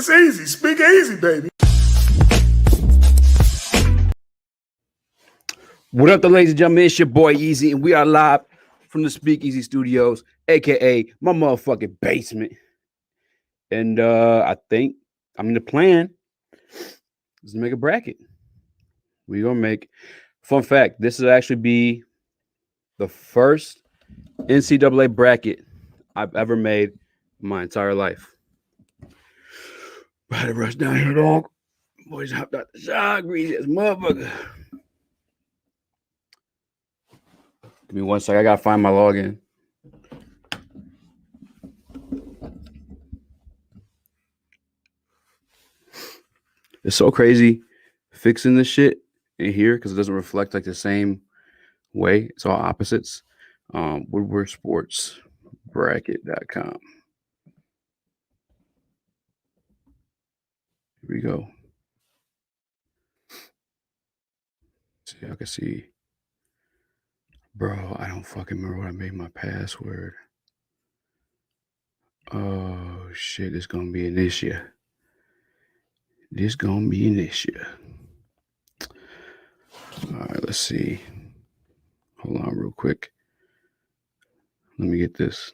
It's easy. Speak easy, baby. What up, ladies and gentlemen? It's your boy Easy, and we are live from the Speakeasy Studios, aka my motherfucking basement. And the plan is to make a bracket. We're gonna make. Fun fact: this will actually be the first NCAA bracket I've ever made in my entire life. But I had to rush down here, dog. Boys hopped out the shot, greasy as motherfucker. Give me 1 second. I gotta find my login. It's so crazy fixing this shit in here because it doesn't reflect like the same way. It's all opposites. Woodward Sports Bracket.com. Here we go. See, I can see. Bro, I don't fucking remember what I made my password. Oh shit, it's gonna be an issue. This gonna be an issue. All right, let's see. Hold on real quick. Let me get this.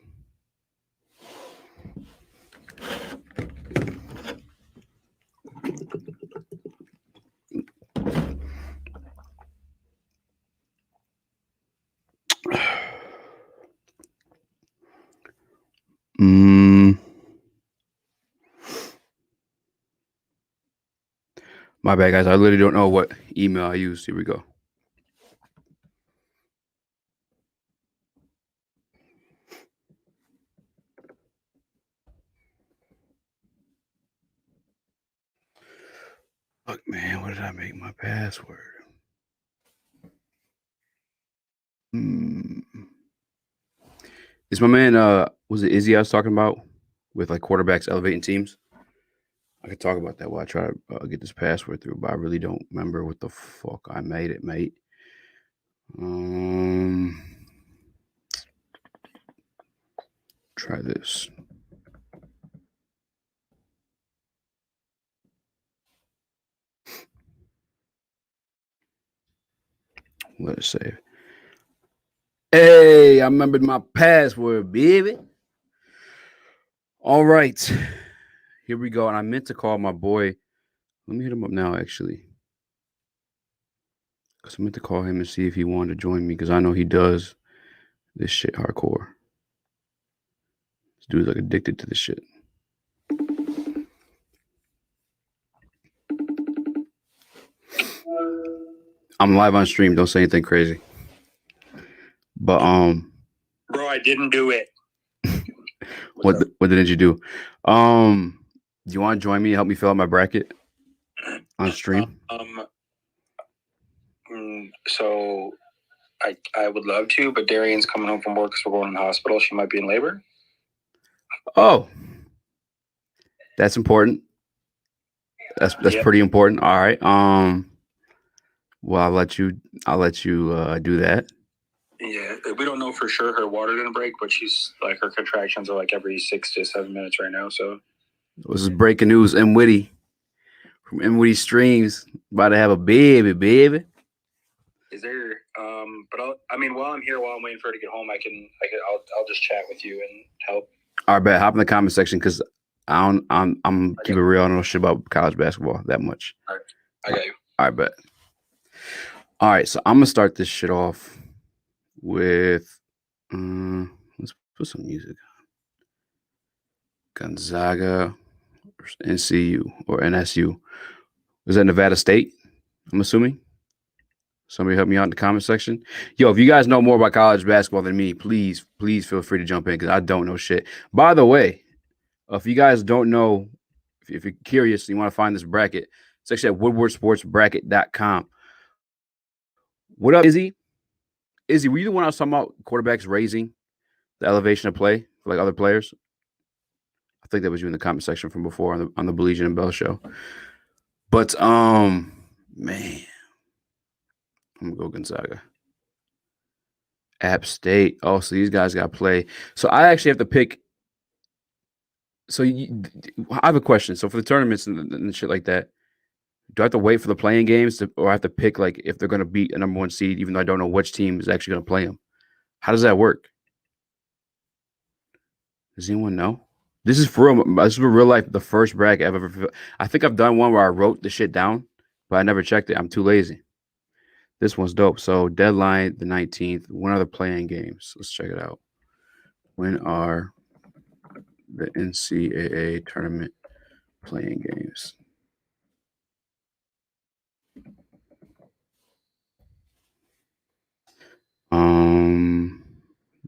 My bad, guys. I literally don't know what email I used. Here we go. Fuck, man. What did I make my password? Is my man, was it Izzy I was talking about with like quarterbacks elevating teams? I could talk about that while I try to get this password through, but I really don't remember what the fuck I made it, mate. Try this. Let it save. Hey, I remembered my password, baby. All right. Here we go. And I meant to call my boy. Let me hit him up now, actually. Because I meant to call him and see if he wanted to join me, because I know he does this shit hardcore. This dude's like addicted to this shit. I'm live on stream. Don't say anything crazy. But bro, I didn't do it. What didn't you do? Do you want to join me and help me fill out my bracket on stream? So I would love to, but Darian's coming home from work because we're going to the hospital. She might be in labor. Oh, that's important. That's pretty important. All right. Well, I'll let you do that. Yeah, we don't know for sure her water didn't break, but she's like her contractions are like every 6 to 7 minutes right now. So this is breaking news. M. Witty from M. Witty Streams about to have a baby. Is there? But while I'm here, while I'm waiting for her to get home, I'll just chat with you and help. All right, bet. Hop in the comment section because I'm keep it real. I don't know shit about college basketball that much. All right, I got you. All right, bet. All right, so I'm gonna start this shit off with let's put some music on. Gonzaga versus NCU or NSU. Is that Nevada State? I'm assuming. Somebody help me out in the comment section. Yo, if you guys know more about college basketball than me, please feel free to jump in because I don't know shit. By the way, if you guys don't know, if you're curious and you want to find this bracket, it's actually at woodwardsportsbracket.com. What up, Izzy? Izzy, were you the one I was talking about quarterbacks raising the elevation of play for like other players? I think that was you in the comment section from before on the Baligian and Bell show. But man, I'm gonna go Gonzaga. App State. Oh, so these guys got to play. So I actually have to pick So I have a question. So for the tournaments and shit like that, do I have to wait for the playing games or I have to pick like if they're going to beat a number 1 seed, even though I don't know which team is actually going to play them? How does that work? Does anyone know? This is for real. This is for real life. The first bracket I've ever. I think I've done one where I wrote the shit down, but I never checked it. I'm too lazy. This one's dope. So deadline the 19th. When are the playing games? Let's check it out. When are the NCAA tournament playing games?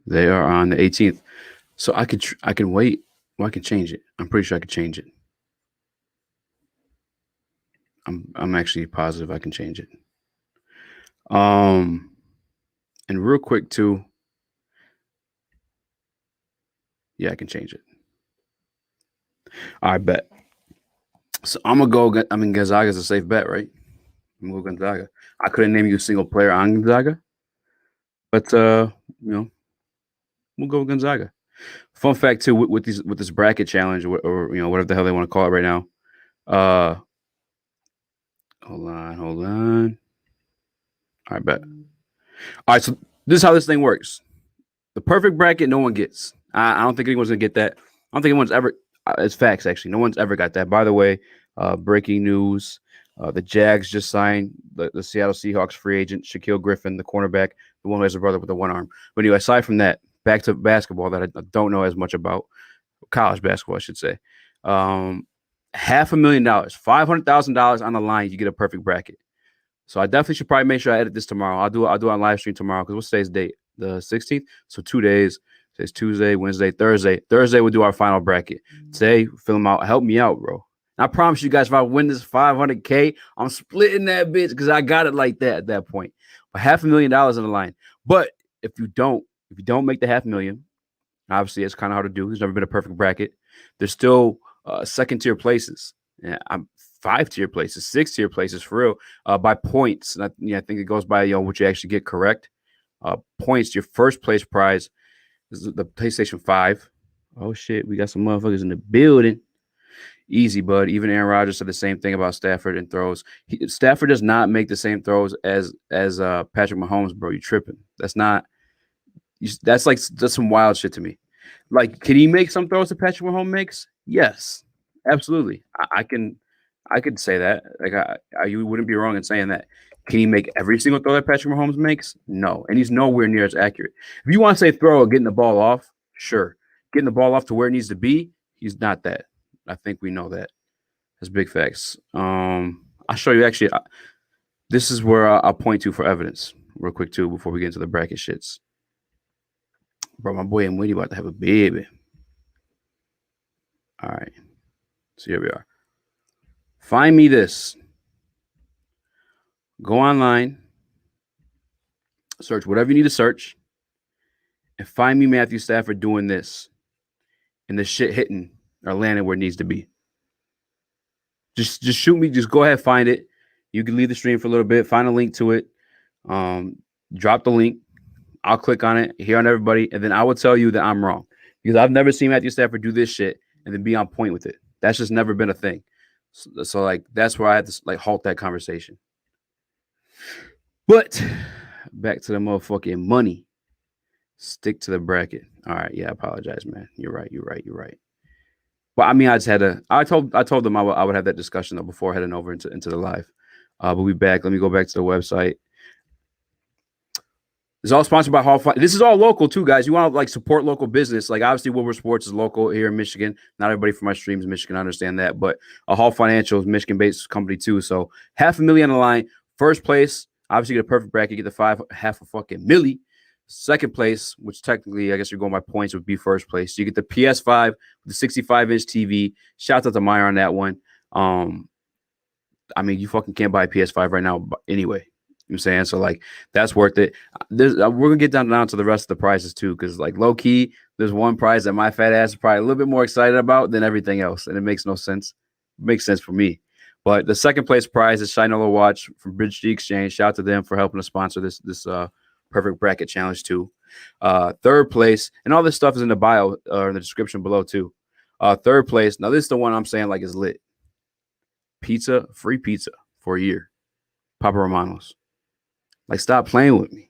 They are on the 18th. So I can wait. Well, I can change it. I'm pretty sure I can change it. I'm actually positive I can change it. And real quick too. Yeah, I can change it. I bet. So I'm gonna go. I mean, Gonzaga's a safe bet, right? I'm gonna go Gonzaga. I couldn't name you a single player on Gonzaga, but we'll go Gonzaga. Fun fact too, with this bracket challenge or whatever the hell they want to call it right now. Hold on. All right, bet. All right, so this is how this thing works. The perfect bracket, no one gets. I don't think anyone's gonna get that. I don't think anyone's ever. It's facts, actually. No one's ever got that. By the way, breaking news: the Jags just signed the Seattle Seahawks free agent Shaquille Griffin, the cornerback, the one who has a brother with the one arm. But anyway, aside from that, back to basketball that I don't know as much about. College basketball, I should say. $500,000, $500,000 on the line, you get a perfect bracket. So I definitely should probably make sure I edit this tomorrow. I'll do it on live stream tomorrow because what's today's date? The 16th. So 2 days. Today's Tuesday, Wednesday, Thursday. Thursday we'll do our final bracket. Today, fill them out. Help me out, bro. And I promise you guys, if I win this $500K, I'm splitting that bitch because I got it like that at that point. But $500,000 on the line. But if you don't make the $500,000, obviously it's kind of hard to do. There's never been a perfect bracket. There's still second tier places. Yeah, I'm 5-tier places, 6-tier places for real, by points. And I think it goes by what you actually get correct. Points. Your first place prize is the PlayStation 5. Oh shit, we got some motherfuckers in the building. Easy, bud. Even Aaron Rodgers said the same thing about Stafford and throws. Stafford does not make the same throws as Patrick Mahomes, bro. You tripping? That's some wild shit to me. Like, can he make some throws that Patrick Mahomes makes? Yes, absolutely. I could say that. Like, you wouldn't be wrong in saying that. Can he make every single throw that Patrick Mahomes makes? No, and he's nowhere near as accurate. If you want to say throw or getting the ball off, sure. Getting the ball off to where it needs to be, he's not that. I think we know that. That's big facts. I'll show you actually. This is where I'll point to for evidence real quick too before we get into the bracket shits. Bro, my boy Milli about to have a baby. All right. So here we are. Find me this. Go online. Search whatever you need to search. And find me Matthew Stafford doing this. And the shit hitting or landing where it needs to be. Just shoot me. Just go ahead, find it. You can leave the stream for a little bit. Find a link to it. Drop the link. I'll click on it, hear on everybody, and then I will tell you that I'm wrong. Because I've never seen Matthew Stafford do this shit and then be on point with it. That's just never been a thing. So like, that's where I had to halt that conversation. But back to the motherfucking money. Stick to the bracket. All right, yeah, I apologize, man. You're right. But I mean, I just had to. I told them I would have that discussion though before heading over into the live. But we back. Let me go back to the website. It's all sponsored by Hall. This is all local too, guys. You want to support local business. Like obviously, Woodward Sports is local here in Michigan. Not everybody from my streams in Michigan, I understand that, but Hall Financial is Michigan-based company too. So $500,000 on the line. First place, obviously, get a perfect bracket. Get the half a fucking milli. Second place, which technically I guess you're going by points, would be first place. So you get the PS5 with the 65-inch TV. Shout out to Meijer on that one. I mean, you fucking can't buy a PS5 right now anyway. You know what I'm saying? So that's worth it. We're gonna get down to the rest of the prizes too, because low key, there's one prize that my fat ass is probably a little bit more excited about than everything else, and it makes no sense. It makes sense for me. But the second place prize is Shinola watch from Bridge the Exchange. Shout out to them for helping us sponsor this perfect bracket challenge too. Third place, and all this stuff is in the bio or in the description below too. Third place. Now this is the one I'm saying like is lit. Pizza, free pizza for a year. Papa Romano's. Like, stop playing with me.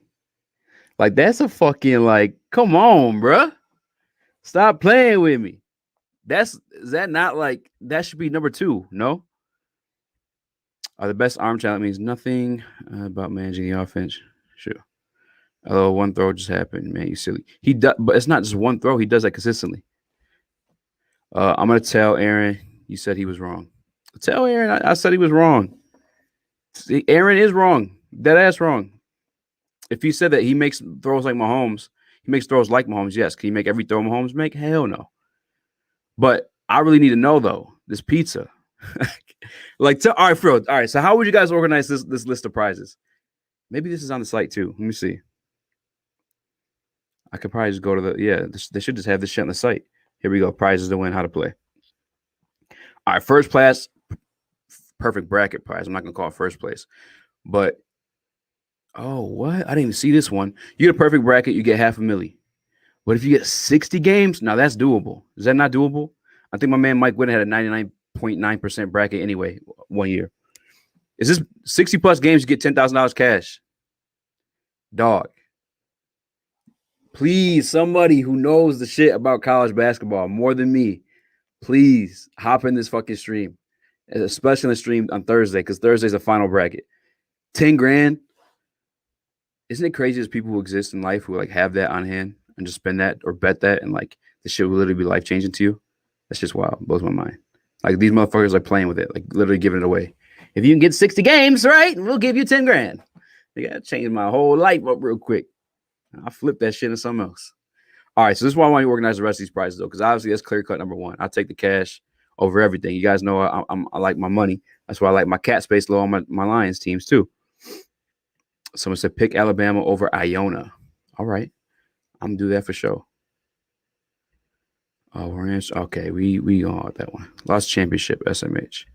Like, that's a fucking like, come on, bruh. Stop playing with me. Is that not like that should be number 2? No. The best arm talent means nothing about managing the offense. Sure. Oh, one throw just happened, man. You silly. He does, but it's not just one throw. He does that consistently. I'm gonna tell Aaron. You said he was wrong. Tell Aaron I said he was wrong. See, Aaron is wrong. That ass wrong. If he said that he makes throws like Mahomes, he makes throws like Mahomes. Yes. Can he make every throw Mahomes make? Hell no. But I really need to know though. This pizza. All right, Phil. All right. So how would you guys organize this list of prizes? Maybe this is on the site too. Let me see. I could probably just go to they should just have this shit on the site. Here we go. Prizes to win, how to play. All right, first place, perfect bracket prize. I'm not gonna call it first place, but oh, what? I didn't even see this one. You get a perfect bracket, you get half a milli. But if you get 60 games, now that's doable. Is that not doable? I think my man Mike Whitten had a 99.9% bracket anyway 1 year. Is this 60 plus games? You get $10,000 cash, dog. Please, somebody who knows the shit about college basketball more than me, please hop in this fucking stream, especially in the stream on Thursday, because Thursday's a final bracket. 10 grand. Isn't it crazy as people who exist in life who like have that on hand and just spend that or bet that and like the shit will literally be life changing to you? That's just wild. Blows my mind. Like these motherfuckers are playing with it, like literally giving it away. If you can get 60 games, right, we'll give you 10 grand. They gotta change my whole life up real quick. I'll flip that shit into something else. All right, so this is why I want you to organize the rest of these prizes though, because obviously that's clear cut number 1. I'll take the cash over everything. You guys know I like my money. That's why I like my cat space low on my Lions teams too. Someone said pick Alabama over Iona. All right. I'm gonna do that for sure. Oh, Orange. Okay, we on that one. Lost championship, SMH.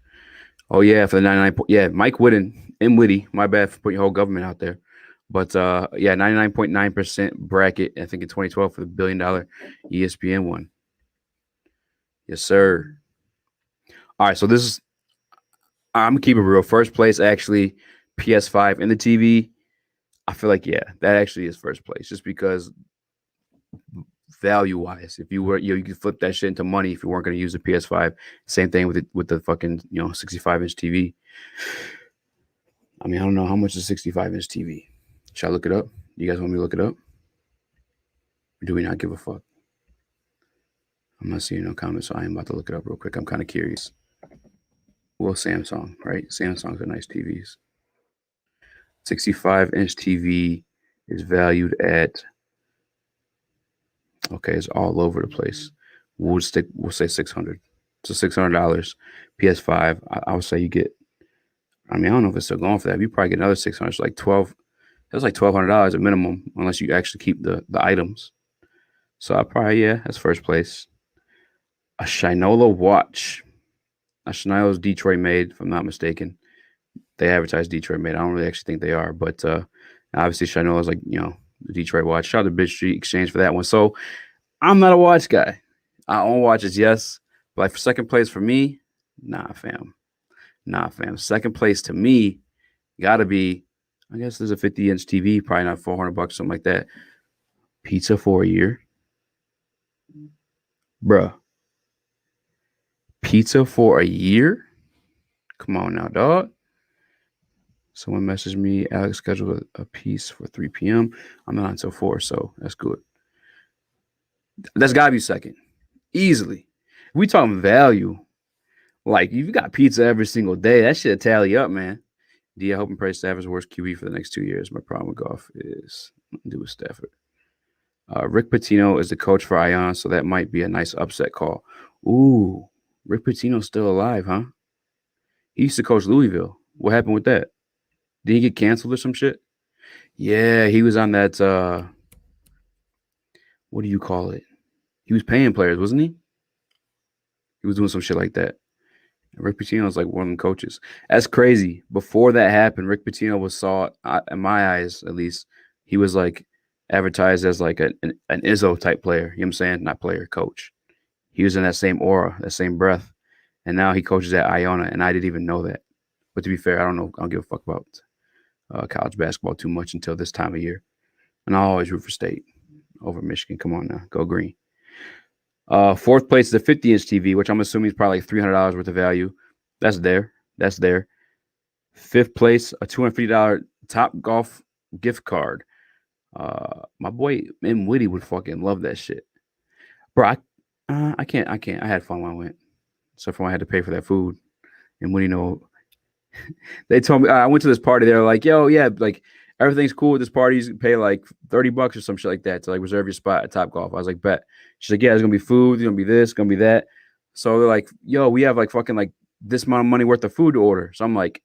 Oh yeah, for the 99. Yeah, Mike Whitten and Witty. My bad for putting your whole government out there. But yeah, 99.9% bracket. I think in 2012 for the $1 billion ESPN one. Yes, sir. All right, so this is. I'm gonna keep it real. First place actually, PS5 and the TV. I feel like that actually is first place, just because value wise, if you were you could flip that shit into money if you weren't going to use the PS5. Same thing with the fucking 65-inch TV. I mean, I don't know how much is a 65-inch TV. Should I look it up? You guys want me to look it up? Or do we not give a fuck? I'm not seeing no comments, so I am about to look it up real quick. I'm kind of curious. Well, Samsung, right? Samsungs are nice TVs. 65-inch TV is valued at, okay, it's all over the place. We'll say 600. So $600. PS5. I would say you get. I mean, I don't know if it's still going for that. You probably get another 600. It's like 12. That's like $1,200 at minimum, unless you actually keep the items. So I probably that's first place. A Shinola watch. A Shinola's Detroit made, if I'm not mistaken. They advertise Detroit made. I don't really actually think they are, but obviously Shinola's like the Detroit watch. Shout out to Big Street Exchange for that one. So I'm not a watch guy. I own watches, yes, but like for second place for me, nah, fam. Second place to me gotta be. I guess there's a 50-inch TV, probably not $400, something like that. Pizza for a year, bruh. Pizza for a year? Come on now, dog. Someone messaged me, Alex scheduled a piece for 3 p.m. I'm not until 4, so that's good. That's got to be second. Easily. We talking value. Like, you got pizza every single day. That shit tally up, man. D, I hope and pray Stafford's worst QB for the next 2 years. My problem with golf is do with Stafford. Rick Pitino is the coach for Ion, so that might be a nice upset call. Ooh, Rick Pitino's still alive, huh? He used to coach Louisville. What happened with that? Did he get canceled or some shit? Yeah, he was on that, what do you call it? He was paying players, wasn't he? He was doing some shit like that. Rick Pitino was like one of them coaches. That's crazy. Before that happened, Rick Pitino was in my eyes at least, he was like advertised as like an Izzo type player. You know what I'm saying? Not player, coach. he was in that same aura, that same breath. And now he coaches at Iona, and I didn't even know that. But to be fair, I don't give a fuck about college basketball too much until this time of year. And I'll always root for State over Michigan. Come on now, go green. Fourth place is a 50-inch TV, which I'm assuming is probably like $300 worth of value. That's there. Fifth place, a $250 Top Golf gift card. My boy Woody would fucking love that shit, bro. I can't. I had fun when I went, so for when I had to pay for that food. And Woody, they told me I went to this party. They're like, "Yo, yeah, like everything's cool at this party. You can pay like $30 or some shit like that to like reserve your spot at Top Golf." I was like, "Bet." She's like, "Yeah, there's gonna be food. There's gonna be this. Gonna be that." So they're like, "Yo, we have like fucking like this amount of money worth of food to order." So I'm like,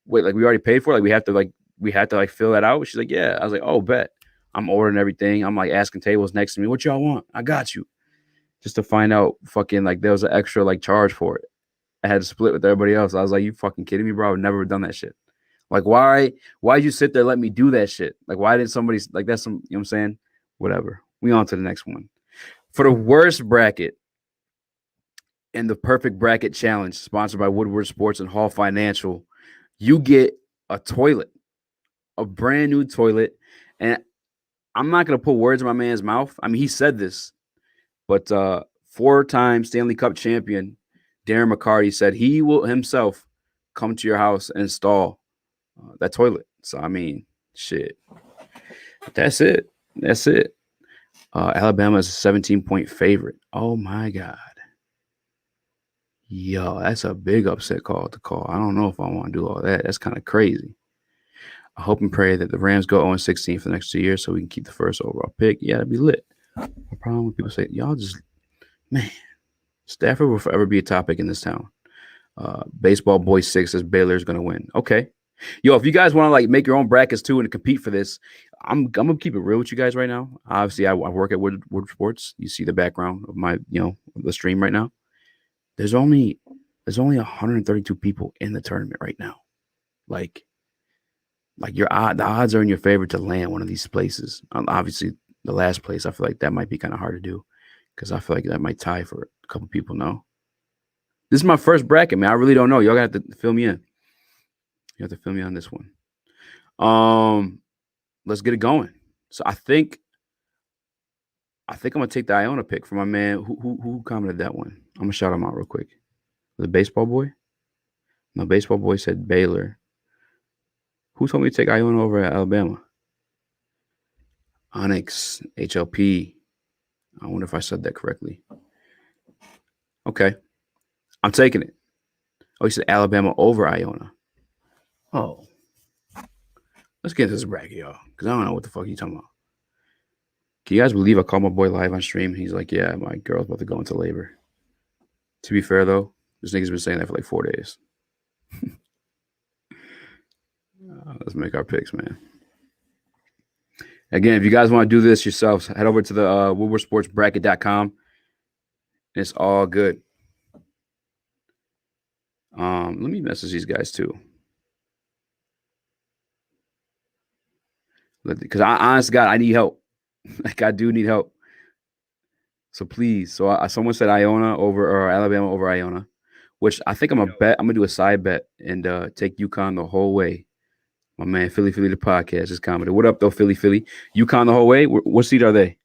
"Wait, like we already paid for it? Like we have to fill that out?" She's like, "Yeah." I was like, "Oh, bet." I'm ordering everything. I'm like asking tables next to me, "What y'all want? I got you." Just to find out fucking like there was an extra like charge for it. I had to split with everybody else. I was like, "You fucking kidding me, bro? I've never done that shit. Like, why'd you sit there and let me do that shit? Like, why didn't somebody like that's some, you know what I'm saying? Whatever. We on to the next one. For the worst bracket in the Perfect Bracket Challenge, sponsored by Woodward Sports and Hall Financial, you get a toilet, a brand new toilet. And I'm not going to put words in my man's mouth. I mean, he said this, but 4-time Stanley Cup champion Darren McCarty said he will himself come to your house and install that toilet. So, I mean, shit. That's it. Alabama is a 17-point favorite. Oh, my God. Yo, that's a big upset call to call. I don't know if I want to do all that. That's kind of crazy. I hope and pray that the Rams go 0-16 for the next 2 years so we can keep the first overall pick. Yeah, that'd be lit. The problem when people say, y'all just, man, Stafford will forever be a topic in this town. Baseball Boy 6 says Baylor's going to win. Okay. Yo, if you guys want to like make your own brackets too and compete for this, I'm going to keep it real with you guys right now. Obviously, I work at Woodward Sports. You see the background of my, the stream right now. There's only 132 people in the tournament right now. Like the odds are in your favor to land one of these places. Obviously, the last place, I feel like that might be kind of hard to do because I feel like that might tie for a couple people. No, this is my first bracket, man. I really don't know. Y'all got to fill me in. You have to fill me on this one. Let's get it going. So I think I'm gonna take the Iona pick for my man. Who commented that one? I'm gonna shout him out real quick. The Baseball Boy? No, Baseball Boy said Baylor. Who told me to take Iona over at Alabama? Onyx, HLP. I wonder if I said that correctly. Okay. I'm taking it. Oh, he said Alabama over Iona. Oh. Let's get into this bracket, y'all, because I don't know what the fuck you talking about. Can you guys believe I called my boy live on stream? He's like, yeah, my girl's about to go into labor. To be fair, though, this nigga's been saying that for like 4 days. Let's make our picks, man. Again, if you guys want to do this yourselves, head over to the woodwardsportsbracket.com. It's all good. Let me message these guys too. Because honest to God, I need help. Like, I do need help. So please. So someone said Iona over or Alabama over Iona, which I think I'm going to bet. I'm going to do a side bet and take UConn the whole way. My man, Philly the podcast is commented. What up, though, Philly? UConn the whole way? What seed are they?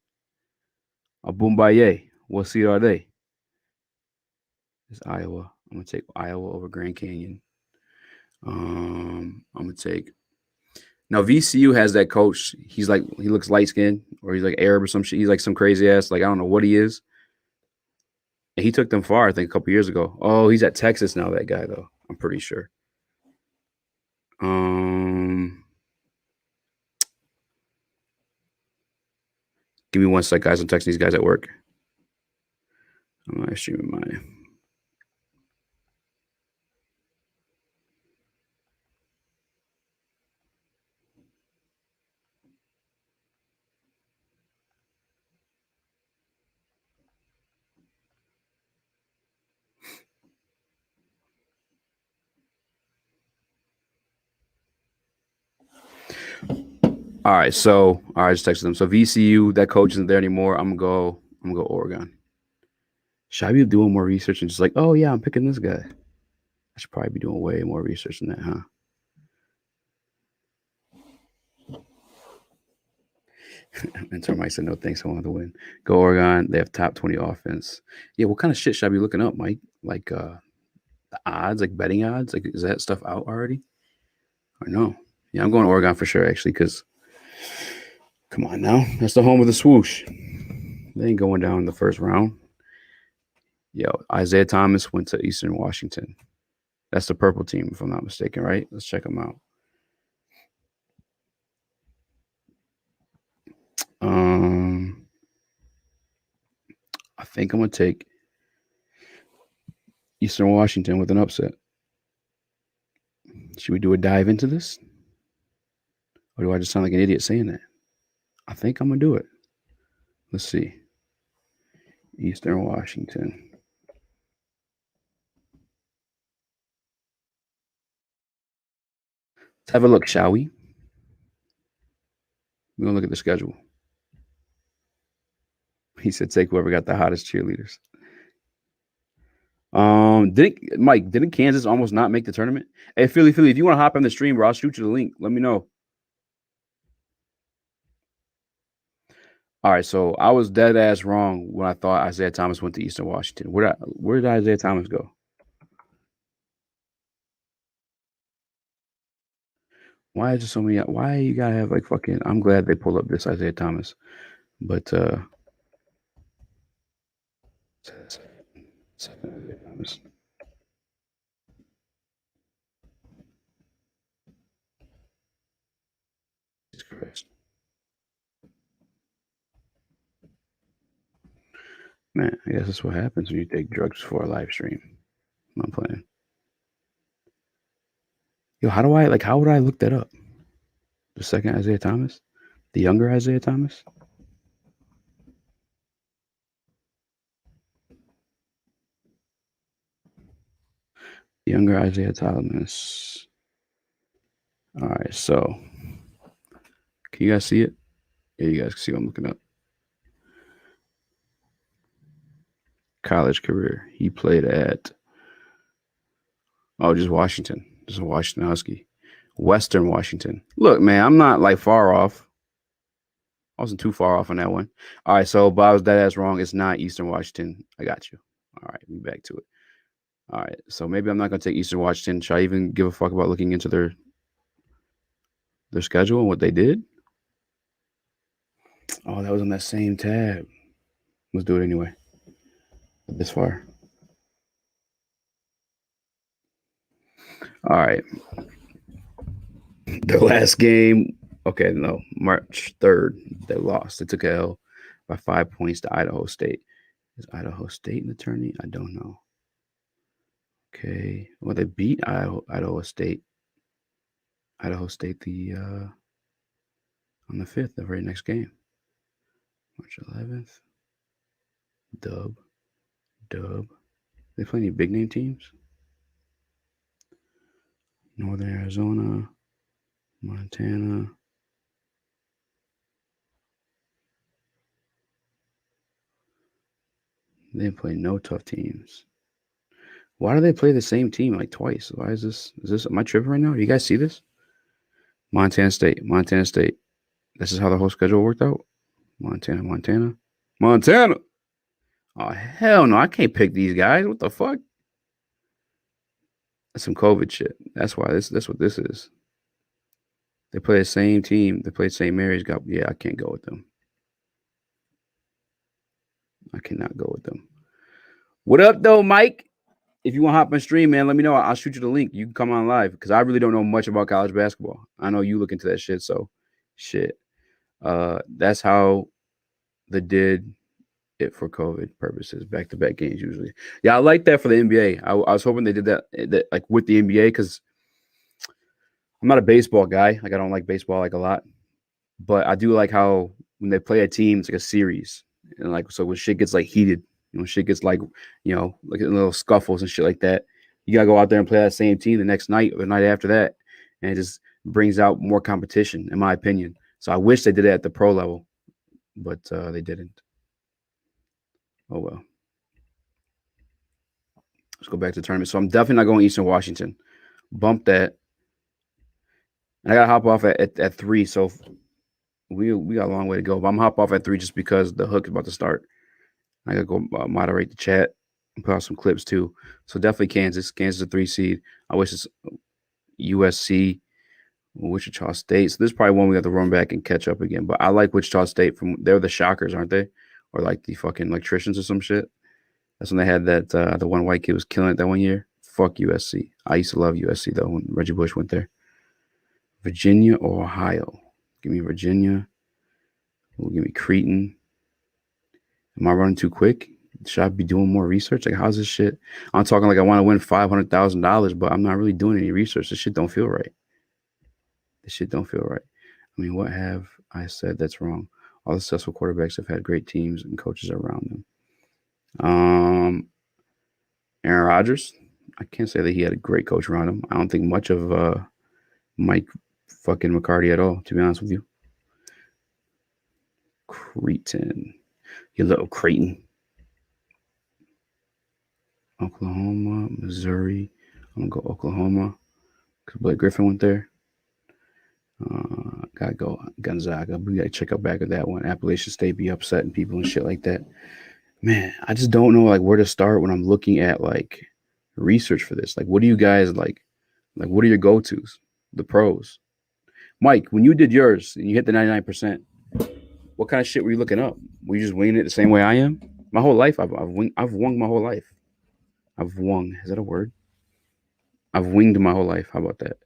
A Boombaye. What seed are they? It's Iowa. I'm going to take Iowa over Grand Canyon. I'm going to take. Now, VCU has that coach. He's like, he looks light-skinned or he's like Arab or some shit. He's like some crazy ass. Like, I don't know what he is. And he took them far, I think, a couple years ago. Oh, he's at Texas now, that guy, though. I'm pretty sure. Give me 1 sec, guys. I'm texting these guys at work. I'm not streaming mine. All right, I just texted them. So VCU, that coach isn't there anymore. I'm gonna go Oregon. Should I be doing more research and just like, oh yeah, I'm picking this guy? I should probably be doing way more research than that, huh? Mentor Mike said no thanks. I want to win. Go Oregon. They have top 20 offense. Yeah, what kind of shit should I be looking up, Mike? Like the odds, like betting odds? Like is that stuff out already? Or no? Yeah, I'm going to Oregon for sure, actually, because come on now. That's the home of the swoosh. They ain't going down in the first round. Yo, Isaiah Thomas went to Eastern Washington. That's the purple team, if I'm not mistaken, right? Let's check them out. I think I'm gonna take Eastern Washington with an upset. Should we do a dive into this? Or do I just sound like an idiot saying that? I think I'm gonna do it. Let's see. Eastern Washington. Let's have a look, shall we? We're gonna look at the schedule. He said take whoever got the hottest cheerleaders. Didn't Kansas almost not make the tournament? Hey, Philly, if you want to hop on the stream, bro, I'll shoot you the link. Let me know. All right, so I was dead ass wrong when I thought Isaiah Thomas went to Eastern Washington. Where did Isaiah Thomas go? Why is there so many? Why you gotta have like fucking? I'm glad they pulled up this Isaiah Thomas, but Jesus Christ. Man, I guess that's what happens when you take drugs before a live stream. I'm playing. Yo, how would I look that up? The second Isaiah Thomas? The younger Isaiah Thomas? The younger Isaiah Thomas. All right, so can you guys see it? Yeah, you guys can see what I'm looking up. College career. He played at just Washington. Just a Washington Husky. Western Washington. Look, man, I'm not like far off. I wasn't too far off on that one. All right, so but I was dead ass wrong. It's not Eastern Washington. I got you. All right, we back to it. All right, so maybe I'm not gonna take Eastern Washington. Should I even give a fuck about looking into their schedule and what they did? Oh, that was on that same tab. Let's do it anyway. This far. All right. Their last game. Okay, no, March 3rd, they lost. They took a L by 5 points to Idaho State. Is Idaho State in the tourney? I don't know. Okay. Well, they beat Idaho State. Idaho State on the 5th, the very next game. March 11th. Dub. They play any big name teams? Northern Arizona, Montana. They play no tough teams. Why do they play the same team like twice? Why is this? Am I tripping right now? You guys see this? Montana State. This is how the whole schedule worked out. Montana. Oh hell no! I can't pick these guys. What the fuck? That's some COVID shit. That's why that's what this is. They play the same team. They play St. Mary's. Yeah, I can't go with them. I cannot go with them. What up, though, Mike? If you want to hop on stream, man, let me know. I'll shoot you the link. You can come on live because I really don't know much about college basketball. I know you look into that shit, so shit. That's how they did it for COVID purposes. Back-to-back games usually. Yeah, I like that for the NBA. I was hoping they did that like with the NBA because I'm not a baseball guy. Like I don't like baseball like a lot, but I do like how when they play a team, it's like a series, and like so when shit gets like heated. When shit gets like little scuffles and shit like that, you gotta go out there and play that same team the next night or the night after that, and it just brings out more competition, in my opinion. So I wish they did it at the pro level, but they didn't. Oh well. Let's go back to the tournament. So I'm definitely not going Eastern Washington. Bump that. And I got to hop off at 3. So we got a long way to go. But I'm hop off at 3 just because the hook is about to start. I got to go moderate the chat and put out some clips too. So definitely Kansas. Kansas is a 3 seed. I wish it's USC, Wichita State. So this is probably one we have to run back and catch up again. But I like Wichita State. They're the Shockers, aren't they? Or like the fucking electricians or some shit. That's when they had that the one white kid was killing it that one year. Fuck USC. I used to love USC though when Reggie Bush went there. Virginia or Ohio? Give me Virginia. Give me Creighton. Am I running too quick? Should I be doing more research? Like, how's this shit? I'm talking like I want to win $500,000, but I'm not really doing any research. This shit don't feel right. This shit don't feel right. I mean, what have I said that's wrong? All the successful quarterbacks have had great teams and coaches around them. Aaron Rodgers. I can't say that he had a great coach around him. I don't think much of Mike fucking McCarty at all, to be honest with you. Creighton. You little Creighton. Oklahoma, Missouri. I'm going to go Oklahoma because Blake Griffin went there. Got to go Gonzaga. We got to check out back at that one. Appalachian State be upsetting people and shit like that. Man, I just don't know like where to start when I'm looking at like research for this. Like, what do you guys like what are your go-tos? The pros. Mike, when you did yours and you hit the 99%, what kind of shit were you looking up? Were you just winging it the same way I am? My whole life, I've wunged my whole life. I've wung. Is that a word? I've winged my whole life. How about that?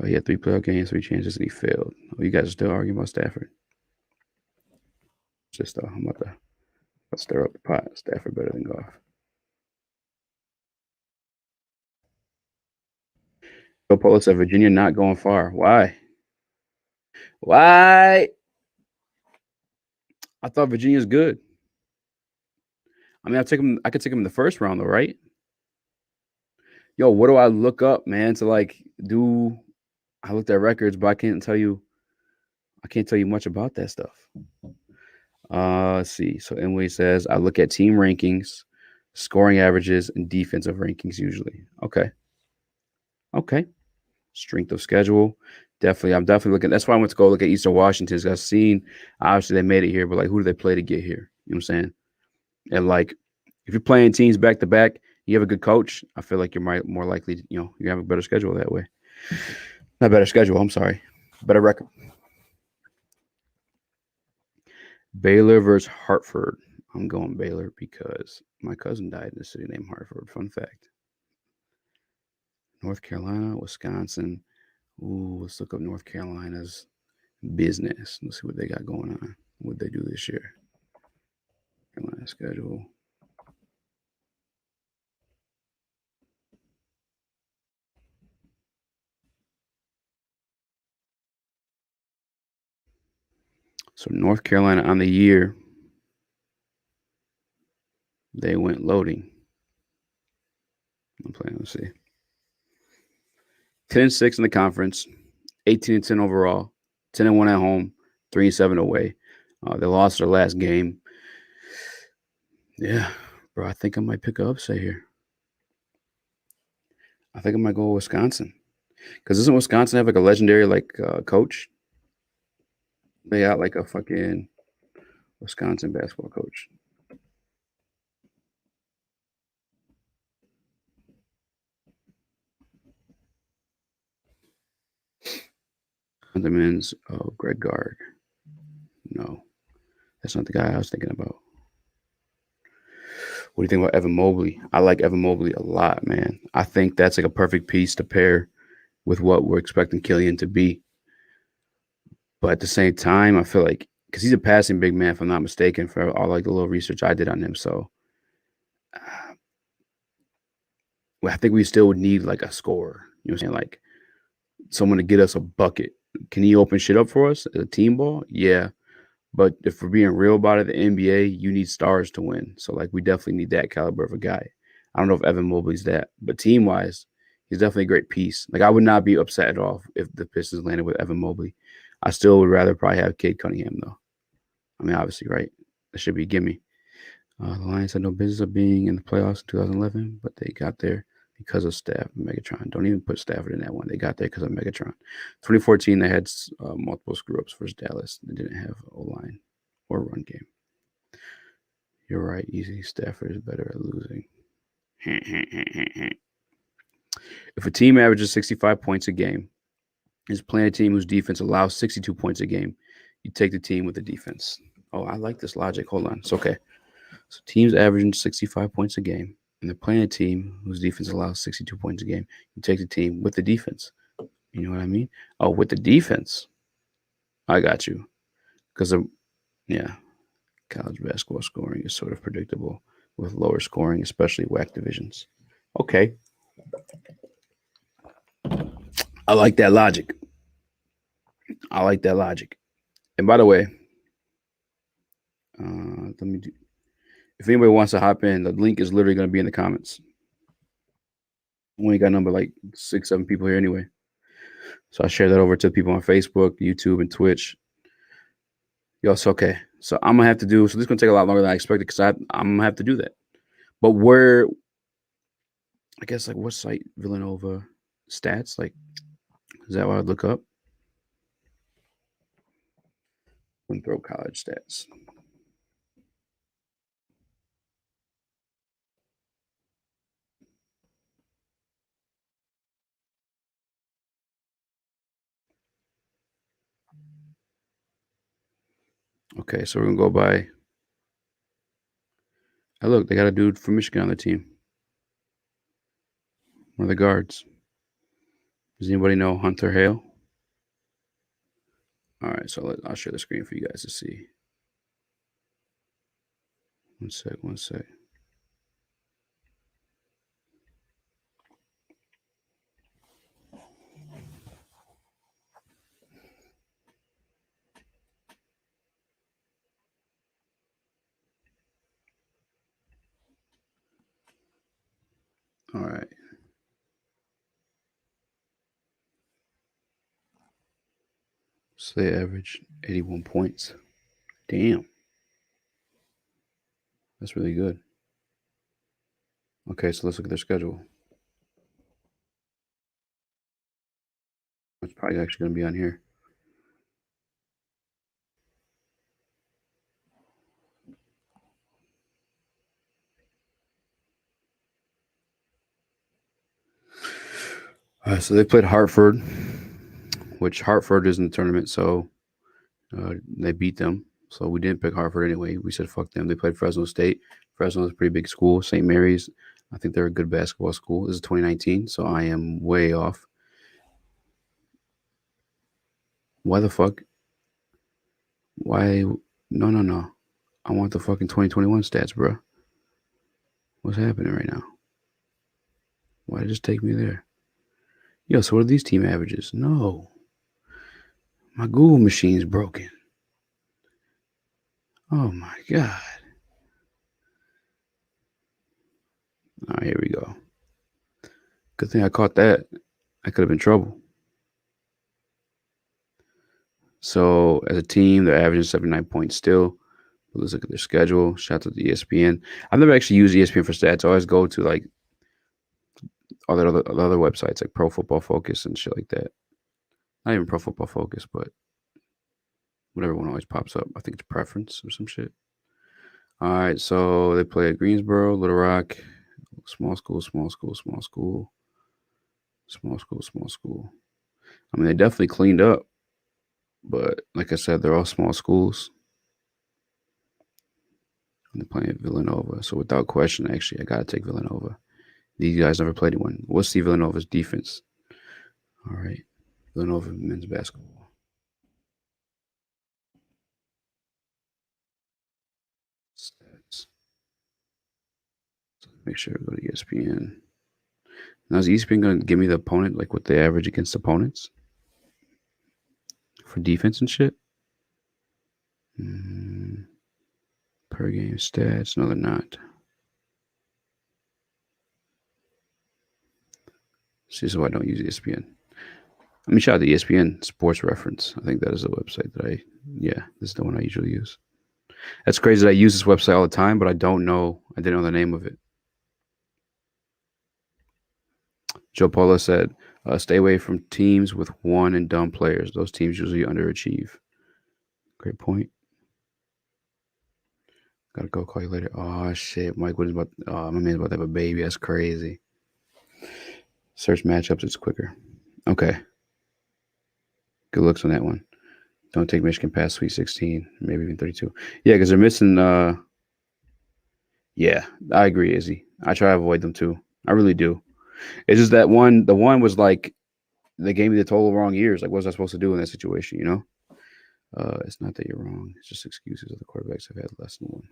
He had 3 playoff games, 3 chances, and he failed. Oh, you guys are still arguing about Stafford. Just I'm about to stir up the pot. Stafford better than Goff. Joe Polo said Virginia not going far. Why? Why? I thought Virginia's good. I mean, I could take him in the first round though, right? Yo, what do I look up, man, to like do? I looked at records, but I can't tell you much about that stuff. Let's see. So Emily says I look at team rankings, scoring averages, and defensive rankings usually. Okay. Strength of schedule. I'm definitely looking. That's why I went to go look at Eastern Washington. I've seen, obviously, they made it here, but like, who do they play to get here? You know what I'm saying? And like, if you're playing teams back to back, you have a good coach, I feel like you're more likely, you have a better schedule that way. Not better schedule, I'm sorry. Better record. Baylor versus Hartford. I'm going Baylor because my cousin died in a city named Hartford. Fun fact. North Carolina, Wisconsin. Ooh, let's look up North Carolina's business. Let's see what they got going on. What they do this year. Carolina schedule. So North Carolina on the year, they went loading. I'm playing. Let's see. 10-6 in the conference, 18-10 overall, 10-1 at home, 3-7 away. They lost their last game. Yeah, bro, I think I might pick an upset here. I think I might go with Wisconsin. Because doesn't Wisconsin have like a legendary coach? They got like a fucking Wisconsin basketball coach. The men's Greg Gard. No, that's not the guy I was thinking about. What do you think about Evan Mobley? I like Evan Mobley a lot, man. I think that's like a perfect piece to pair with what we're expecting Killian to be. But at the same time, I feel like because he's a passing big man, if I'm not mistaken, for all like the little research I did on him. So I think we still would need like a scorer. You know what I'm saying? Like someone to get us a bucket. Can he open shit up for us as a team ball? Yeah. But if we're being real about it, the NBA, you need stars to win. So like we definitely need that caliber of a guy. I don't know if Evan Mobley's that, but team-wise, he's definitely a great piece. Like I would not be upset at all if the Pistons landed with Evan Mobley. I still would rather probably have Cade Cunningham though. I mean, obviously, right? That should be a gimme. The Lions had no business of being in the playoffs in 2011, but they got there because of Staff and Megatron. Don't even put Stafford in that one. They got there because of Megatron. 2014, they had multiple screw-ups versus Dallas. They didn't have O-line or run game. You're right, easy. Stafford is better at losing. If a team averages 65 points a game, is playing a team whose defense allows 62 points a game, you take the team with the defense. Oh, I like this logic. Hold on. It's okay. So teams averaging 65 points a game, and they're playing a team whose defense allows 62 points a game. You take the team with the defense. You know what I mean? Oh, with the defense. I got you. Because, college basketball scoring is sort of predictable with lower scoring, especially WAC divisions. Okay. I like that logic. And by the way, if anybody wants to hop in, the link is literally going to be in the comments. We only got number like 6, 7 people here anyway. So I share that over to people on Facebook, YouTube, and Twitch. Yo, it's okay. So I'm going to have to do, so this is going to take a lot longer than I expected because I'm going to have to do that. But where, I guess, like what site? Villanova stats? Like, is that what I'd look up? Winthrop College stats. Okay, so we're going to go by. Oh, look, they got a dude from Michigan on the team. One of the guards. Does anybody know Hunter Hale? All right, so I'll share the screen for you guys to see. One sec. All right. So they average 81 points. Damn. That's really good. Okay, so let's look at their schedule. It's probably actually going to be on here. So they played Hartford, which Hartford is in the tournament, so they beat them. So we didn't pick Hartford anyway. We said fuck them. They played Fresno State. Fresno is a pretty big school. St. Mary's, I think they're a good basketball school. This is 2019, so I am way off. Why the fuck? Why? No. I want the fucking 2021 stats, bro. What's happening right now? Why did it just take me there? Yo, so what are these team averages? No. My Google machine's broken. Oh my God. All right, here we go. Good thing I caught that. I could have been in trouble. So as a team, they're averaging 79 points still. But let's look at their schedule. Shout out to ESPN. I've never actually used ESPN for stats. I always go to like other websites like Pro Football Focus and shit like that. Not even Pro Football Focus, but whatever one always pops up. I think it's Preference or some shit. All right, so they play at Greensboro, Little Rock, small school. I mean, they definitely cleaned up, but like I said, they're all small schools. And they're playing at Villanova, so without question, actually, I gotta take Villanova. These guys never played anyone. We'll see Villanova's defense. All right, Villanova men's basketball. Stats. Make sure to go to ESPN. Now, is ESPN going to give me the opponent, like what they average against opponents for defense and shit? Per game stats. No, they're not. See, this is why I don't use ESPN. Let me shout out the ESPN Sports Reference. I think that is the website that this is the one I usually use. That's crazy that I use this website all the time, but I didn't know the name of it. Joe Paula said, stay away from teams with one and done players. Those teams usually underachieve. Great point. Gotta go, call you later. Oh shit, Mike Wood is about. My man's about to have a baby. That's crazy. Search matchups. It's quicker. Okay. Good looks on that one. Don't take Michigan past Sweet 16, maybe even 32. Yeah, because they're missing. Yeah, I agree, Izzy. I try to avoid them too. I really do. It's just that one. The one was like they gave me the total wrong years. Like, what was I supposed to do in that situation? You know. It's not that you're wrong. It's just excuses of the quarterbacks have had less than one.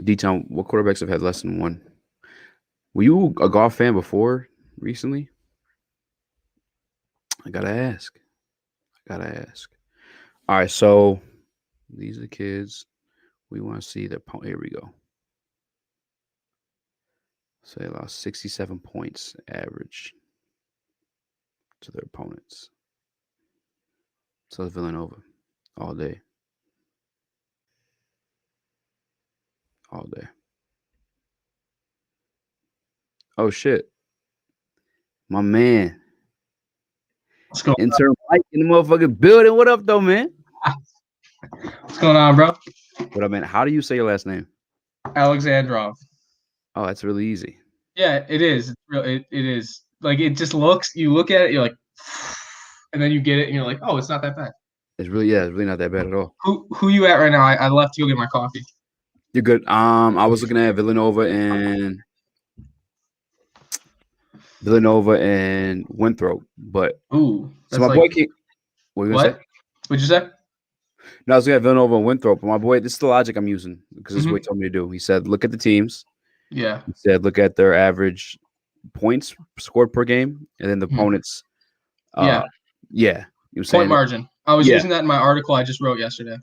D-Town, what quarterbacks have had less than one? Were you a golf fan before recently? I gotta ask. All right, so these are the kids. We want to see their point. Here we go. So they lost 67 points average to their opponents. So it's Villanova all day. All day. Oh, shit. My man. What's going Intern Mike in the motherfucking building. What up, though, man? What's going on, bro? What up, man? How do you say your last name? Alexandrov. Oh, that's really easy. Yeah, it is. It's real. It is. Like, it just looks, you look at it, you're like, and then you get it, and you're like, oh, it's not that bad. It's really not that bad at all. Who you at right now? I left to go get my coffee. You're good. I was looking at Villanova and Winthrop, but Ooh, so my boy came. What were you gonna say? What'd you say? No, I was looking at Villanova and Winthrop, but my boy, this is the logic I'm using because this is what he told me to do. He said, look at the teams. Yeah. He said, look at their average points scored per game, and then the opponents. Yeah. You know what I'm saying? Point margin. I was using that in my article I just wrote yesterday.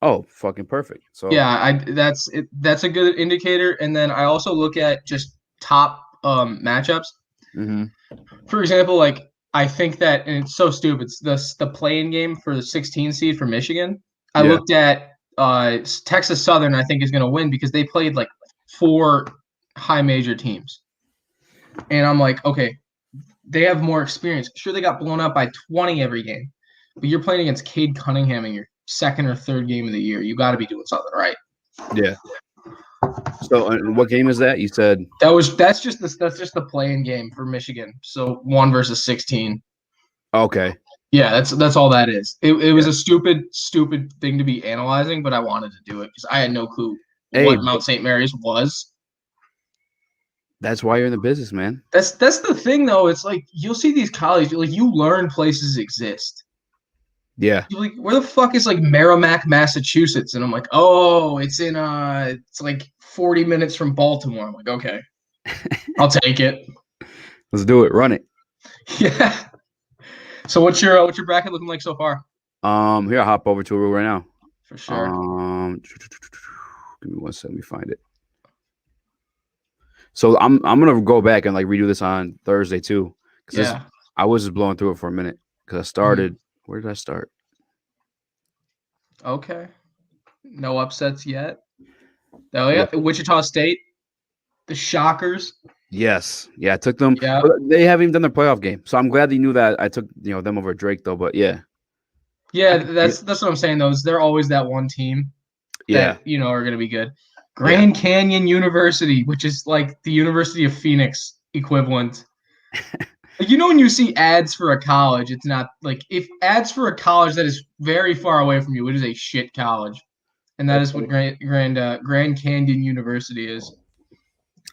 Oh, fucking perfect. So yeah, that's a good indicator. And then I also look at just top matchups. Mm-hmm. For example, like I think that, and it's so stupid, it's the play-in game for the 16 seed for Michigan. I looked at Texas Southern, I think, is going to win because they played like 4 high major teams. And I'm like, okay, they have more experience. Sure, they got blown up by 20 every game, but you're playing against Cade Cunningham in your second or third game of the year. You got to be doing something right. Yeah. So what game is that? You said that's just the play-in game for Michigan. So 1 versus 16. Okay. Yeah, that's all that is. It was a stupid thing to be analyzing, but I wanted to do it because I had no clue what Mount St. Mary's was. That's why you're in the business, man. That's the thing, though. It's like you'll see these colleges, like you learn places exist. Yeah. You're like, where the fuck is like Merrimack, Massachusetts? And I'm like, oh, it's in it's like 40 minutes from Baltimore. I'm like, okay, I'll take it. Let's do it. Run it. Yeah. So what's your bracket looking like so far? Here, I'll hop over to it right now. For sure. Give me 1 second. Let me find it. So I'm gonna go back and like redo this on Thursday too. Yeah. I was just blowing through it for a minute because I started. Where did I start? Okay. No upsets yet. Oh yeah, Wichita State, the Shockers. Yes. Yeah, I took them. Yeah. They haven't even done their playoff game, so I'm glad that you knew that. I took them over Drake though, but yeah. Yeah, that's what I'm saying though. Is they're always that one team that are gonna be good. Grand Canyon University, which is like the University of Phoenix equivalent. Like, when you see ads for a college, it's not like if ads for a college that is very far away from you, it is a shit college, and that is what Grand Canyon University is.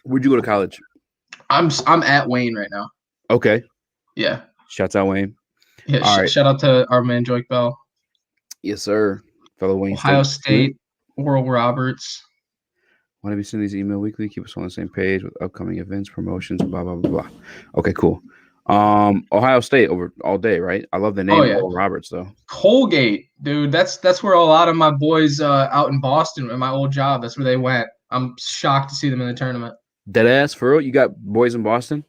Where'd you go to college? I'm at Wayne right now. Okay. Yeah. Shouts out Wayne. Yeah. All shout out to our man Joik Bell. Yes, sir. Fellow Wayne. Ohio State. Oral Roberts. Want to be sending these email weekly? Keep us on the same page with upcoming events, promotions, blah blah blah blah. Okay, cool. Ohio State over all day, right? I love the name Oral Roberts though. Colgate, dude. That's where a lot of my boys out in Boston at my old job. That's where they went. I'm shocked to see them in the tournament. Deadass, for real? You got boys in Boston?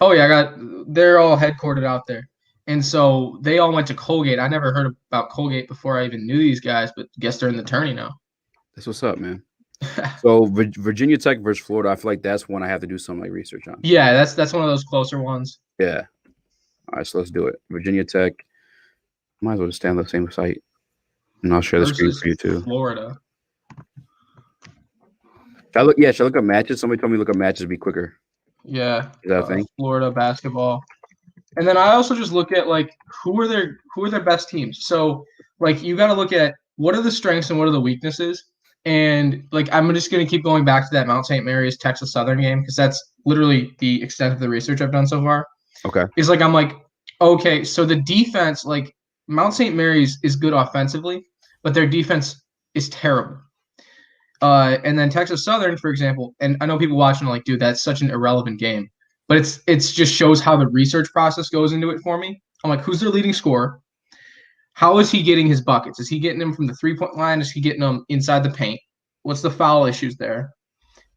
Oh yeah, they're all headquartered out there. And so they all went to Colgate. I never heard about Colgate before I even knew these guys, but guess they're in the tourney now. That's what's up, man. So Virginia Tech versus Florida, I feel like that's one I have to do some like research on. Yeah, that's one of those closer ones. Yeah. All right, so let's do it. Virginia Tech. Might as well just stay on the same site. And I'll share the screen for you too. Florida. Should I look up matches? Somebody told me look up matches to be quicker. Yeah. Is that a thing? Florida basketball. And then I also just look at like who are their best teams. So like you got to look at what are the strengths and what are the weaknesses. And like I'm just gonna keep going back to that Mount St. Mary's Texas Southern game because that's literally the extent of the research I've done so far. Okay. It's like I'm like, okay, so the defense, like Mount St. Mary's is good offensively, but their defense is terrible. And then Texas Southern, for example, and I know people watching are like, dude, that's such an irrelevant game. But it's just shows how the research process goes into it for me. I'm like, who's their leading scorer? How is he getting his buckets? Is he getting them from the three-point line? Is he getting them inside the paint? What's the foul issues there?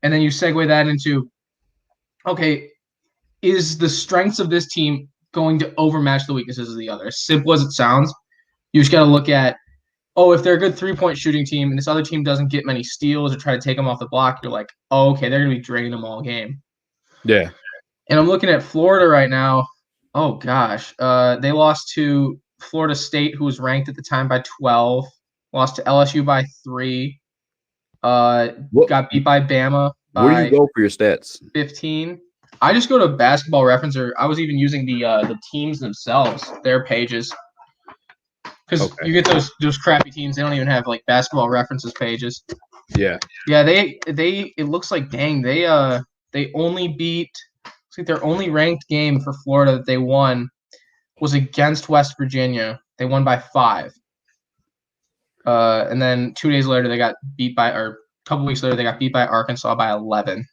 And then you segue that into, okay, is the strengths of this team going to overmatch the weaknesses of the other? As simple as it sounds, you just got to look at, if they're a good three-point shooting team and this other team doesn't get many steals or try to take them off the block, you're like, okay, they're going to be draining them all game. Yeah. And I'm looking at Florida right now. Oh, gosh. They lost to Florida State, who was ranked at the time by 12. Lost to LSU by 3. Got beat by Bama by Where do you go for your stats? 15. I just go to Basketball Reference, or I was even using the teams themselves, their pages. Because you get those crappy teams, they don't even have like Basketball References pages. Yeah. Yeah, they it looks like they only beat. Looks like their only ranked game for Florida that they won was against West Virginia. They won by 5. And then 2 days later, a couple weeks later, they got beat by Arkansas by 11.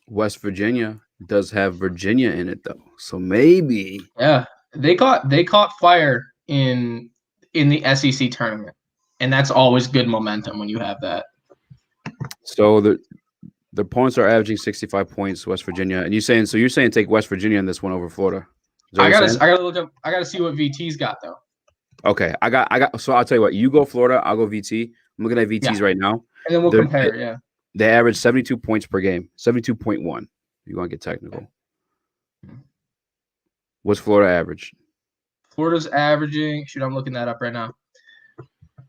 West Virginia does have Virginia in it though, so maybe. Yeah, they caught fire in the SEC tournament, and that's always good momentum when you have that. So the opponents are averaging 65 points, West Virginia, and you're saying take West Virginia in this one over Florida. I gotta look up. I gotta see what VT's got though. Okay, I got. So I'll tell you what. You go Florida. I'll go VT. I'm looking at VTs right now, and then we'll compare. Yeah, they average 72 points per game. 72.1. You're gonna get technical. What's Florida average? Florida's averaging. Shoot, I'm looking that up right now.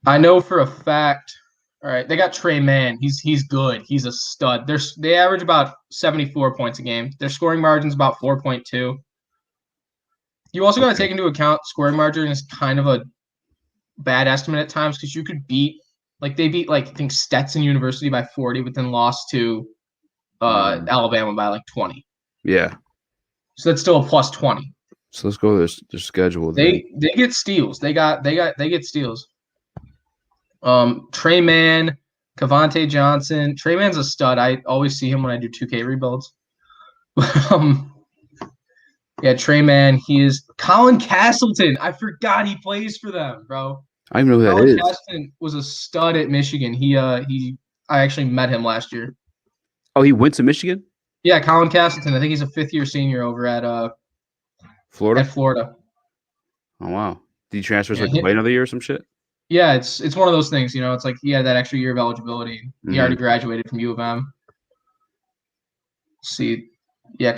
I know for a fact. All right, they got Trey Mann. He's good. He's a stud. They average about 74 points a game. Their scoring margin's about 4.2. You also got to take into account scoring margin is kind of a bad estimate at times because you could they beat I think Stetson University by 40, but then lost to Alabama by like 20. Yeah. So that's still a plus 20. So let's go to their schedule. They get steals. They get steals. Trey Mann, Cavante Johnson. Trey Mann's a stud. I always see him when I do 2K rebuilds. Yeah, Trey Mann. He is Colin Castleton. I forgot he plays for them, bro. I don't even know who that is. Colin Castleton was a stud at Michigan. I actually met him last year. Oh, he went to Michigan? Yeah, Colin Castleton. I think he's a 5th-year senior over at Florida. At Florida. Oh wow! Did he transfer to play another year or some shit? Yeah, it's one of those things. You know, it's like he had that extra year of eligibility. He already graduated from U of M. Let's see. Yeah,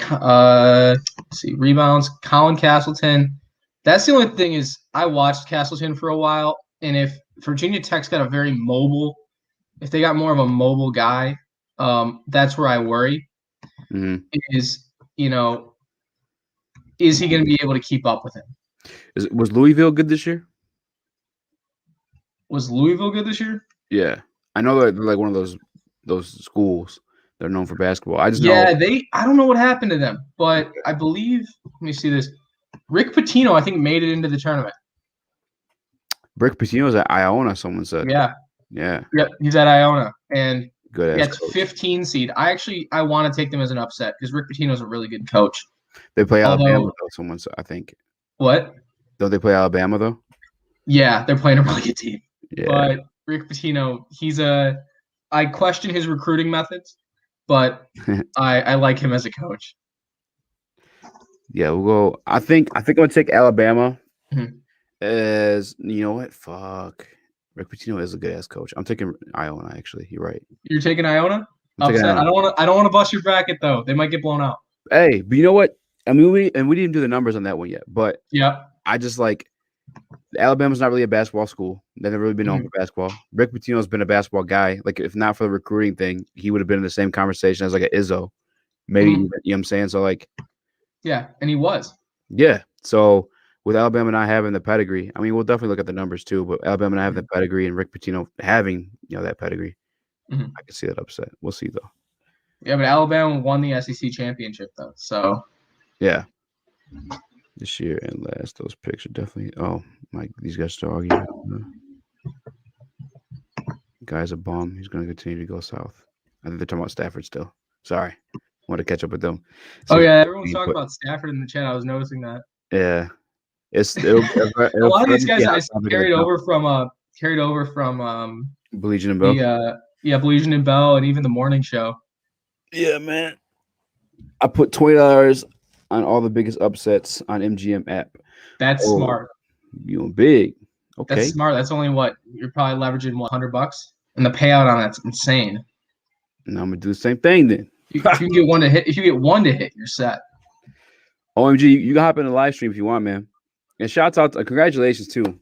let's see, rebounds, Colin Castleton. That's the only thing is I watched Castleton for a while, and if Virginia Tech's got if they got more of a mobile guy, that's where I worry. Mm-hmm. Is he going to be able to keep up with him? Was Louisville good this year? Was Louisville good this year? Yeah, I know they're like one of those schools. They're known for basketball. I don't know what happened to them, but I believe, let me see this. Rick Pitino, I think, made it into the tournament. Rick Pitino's at Iona, someone said. Yeah. Yeah. Yep, he's at Iona. And good. It's 15 seed. I want to take them as an upset because Rick Pitino's a really good coach. They play Alabama, though, someone said, I think. What? Don't they play Alabama, though? Yeah, they're playing a really good team. Yeah. But Rick Pitino, I question his recruiting methods. But I like him as a coach. Yeah, we'll go. I think I'm gonna take Alabama. Mhm. As you know what? Fuck. Rick Pitino is a good ass coach. I'm taking Iona. Actually, you're right. You're taking Iona? I'm taking Upset. Iona. I don't want to bust your bracket though. They might get blown out. Hey, but you know what? I mean, we didn't do the numbers on that one yet, but Yep. I just like Alabama's not really a basketball school. They've never really been known for basketball. Rick Pitino's been a basketball guy. Like, if not for the recruiting thing, he would have been in the same conversation as like an Izzo. Maybe even, you know what I'm saying? So like, yeah, and he was. yeah. So with Alabama not having the pedigree, I mean, we'll definitely look at the numbers too. But Alabama not having the pedigree and Rick Pitino having that pedigree, I can see that upset. We'll see though. Yeah, but Alabama won the SEC championship though. So yeah, this year and last, those picks are definitely. Oh, these guys still arguing. Guy's a bum. He's going to continue to go south. I think they're talking about Stafford still. Sorry, want to catch up with them. So, everyone's talking about Stafford in the chat. I was noticing that. Yeah, it'll a lot of these guys I carried over from Baligian and Bell. Baligian and Bell, and even the morning show. Yeah, man. I put $20 on all the biggest upsets on MGM app. That's smart. You big. Okay. That's smart. That's only what you're probably leveraging $100, and the payout on that's insane. And I'm gonna do the same thing then. If you get one to hit, you're set. OMG, you can hop in the live stream if you want, man. And shouts out, congratulations too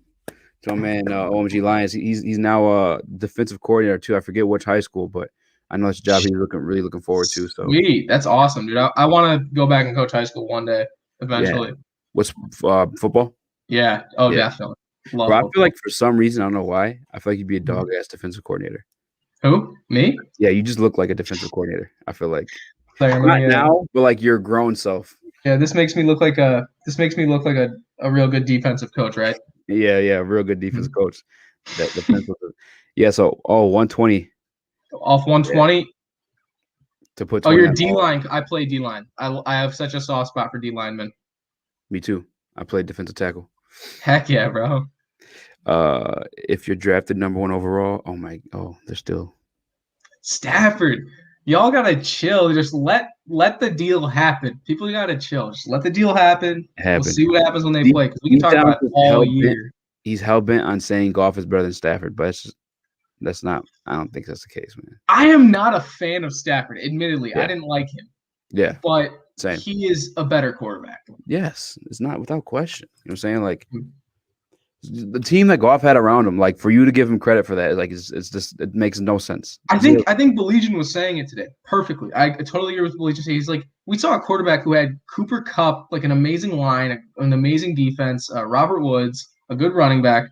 to my man OMG Lions. He's now a defensive coordinator too. I forget which high school, but I know it's a job he's really looking forward to. So sweet, that's awesome, dude. I want to go back and coach high school one day eventually. Yeah. What's football? Yeah. Oh, yeah. Definitely. Bro, I feel like for some reason, I don't know why, I feel like you'd be a dog ass defensive coordinator. Who? Me? Yeah, you just look like a defensive coordinator. I feel like not now, but like your grown self. Yeah, this makes me look like a real good defensive coach, right? Yeah, real good defensive coach. That defensive. Yeah, so 120. Off 120. Yeah. To put. Oh, you're D line. I play D line. I have such a soft spot for D linemen. Me too. I played defensive tackle. Heck yeah, bro. If you're drafted number 1 overall, they're still Stafford. Y'all gotta chill. Just let the deal happen. People gotta chill. Just let the deal happen. We'll see what happens when they play. Because we can talk about it all year. He's hell bent on saying Goff is better than Stafford, but that's not. I don't think that's the case, man. I am not a fan of Stafford. Admittedly, I didn't like him. Yeah, but same. He is a better quarterback. Yes, it's not without question. You know what I'm saying? Like the team that Goff had around him, like for you to give him credit for that, like it's just it makes no sense. I think Baligian was saying it today perfectly. I totally agree with Baligian. He's like, we saw a quarterback who had Cooper Kupp, like an amazing line, an amazing defense, Robert Woods, a good running back,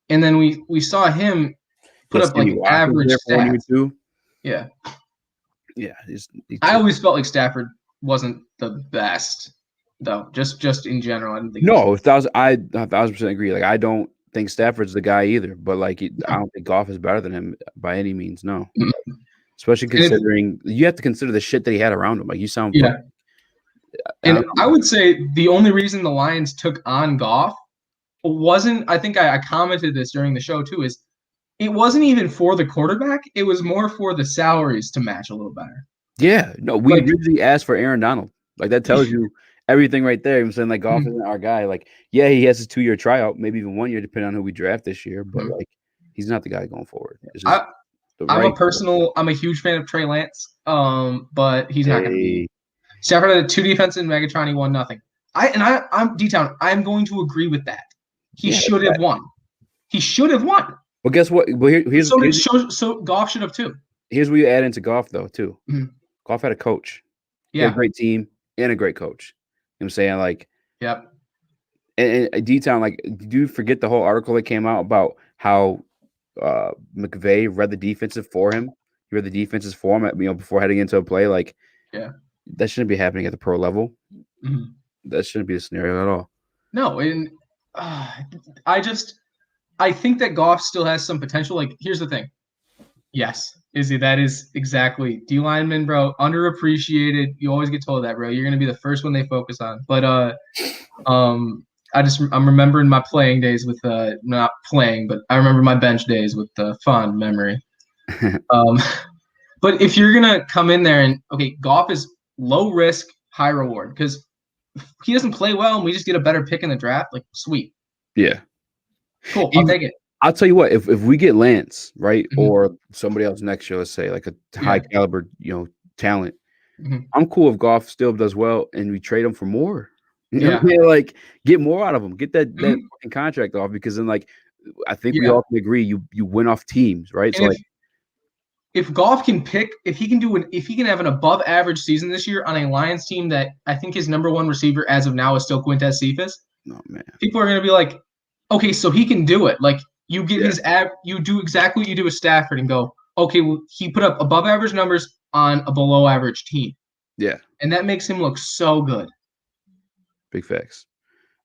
and then we saw him put up like average stats. Yeah. I always felt like Stafford wasn't the best, though. Just in general, I didn't think. No, I 1,000% agree. Like, I don't think Stafford's the guy either, but like, I don't think Goff is better than him by any means. No, especially considering you have to consider the shit that he had around him. Like, you sound And I would say the only reason the Lions took on Goff wasn't. I think I commented this during the show too. Is it wasn't even for the quarterback. It was more for the salaries to match a little better. Yeah. No, we really asked for Aaron Donald. Like, that tells you everything right there. I'm saying, like, Goff isn't our guy. Like, yeah, he has his 2-year tryout, maybe even 1 year, depending on who we draft this year. But like, he's not the guy going forward. I'm a huge fan of Trey Lance. But he's not going to be. Stafford had 2 defenses in Megatron. He won nothing. I'm D-Town. I'm going to agree with that. He should have won. He should have won. Well, guess what? Well, so Goff should have too. Here's where you add into Goff though too. Goff had a coach. He had a great team and a great coach. You know what I'm saying? Like, yep. And D-Town, like, did you forget the whole article that came out about how McVay read the defenses for him? He read the defenses for him, before heading into a play. Like, that shouldn't be happening at the pro level. That shouldn't be the scenario at all. No, and I think that Goff still has some potential. Like, here's the thing. Yes, Izzy, that is exactly. D lineman, bro, underappreciated. You always get told that, bro. You're gonna be the first one they focus on. But I'm remembering my playing days with not playing, but I remember my bench days with fond memory. But if you're gonna come in there and Goff is low risk, high reward, because he doesn't play well and we just get a better pick in the draft, like sweet. Yeah. Cool. I'll take it. I'll tell you what, if we get Lance, right, Mhm. or somebody else next year, let's say like a high Yeah. caliber, talent, Mhm. I'm cool if Goff still does well and we trade him for more. You know Yeah. what I mean? Like get more out of him, get that Mhm. fucking contract off, because then like I think we Yeah. all can agree you win off teams, right? And So if Goff can pick, if he can have an above average season this year on a Lions team that I think his number one receiver as of now is still Quintez Cephas, oh man, people are going to be like, okay, so he can do it. Like you get Yeah. you do exactly what you do with Stafford and go, okay, well, he put up above average numbers on a below average team. Yeah, And that makes him look so good. big facts.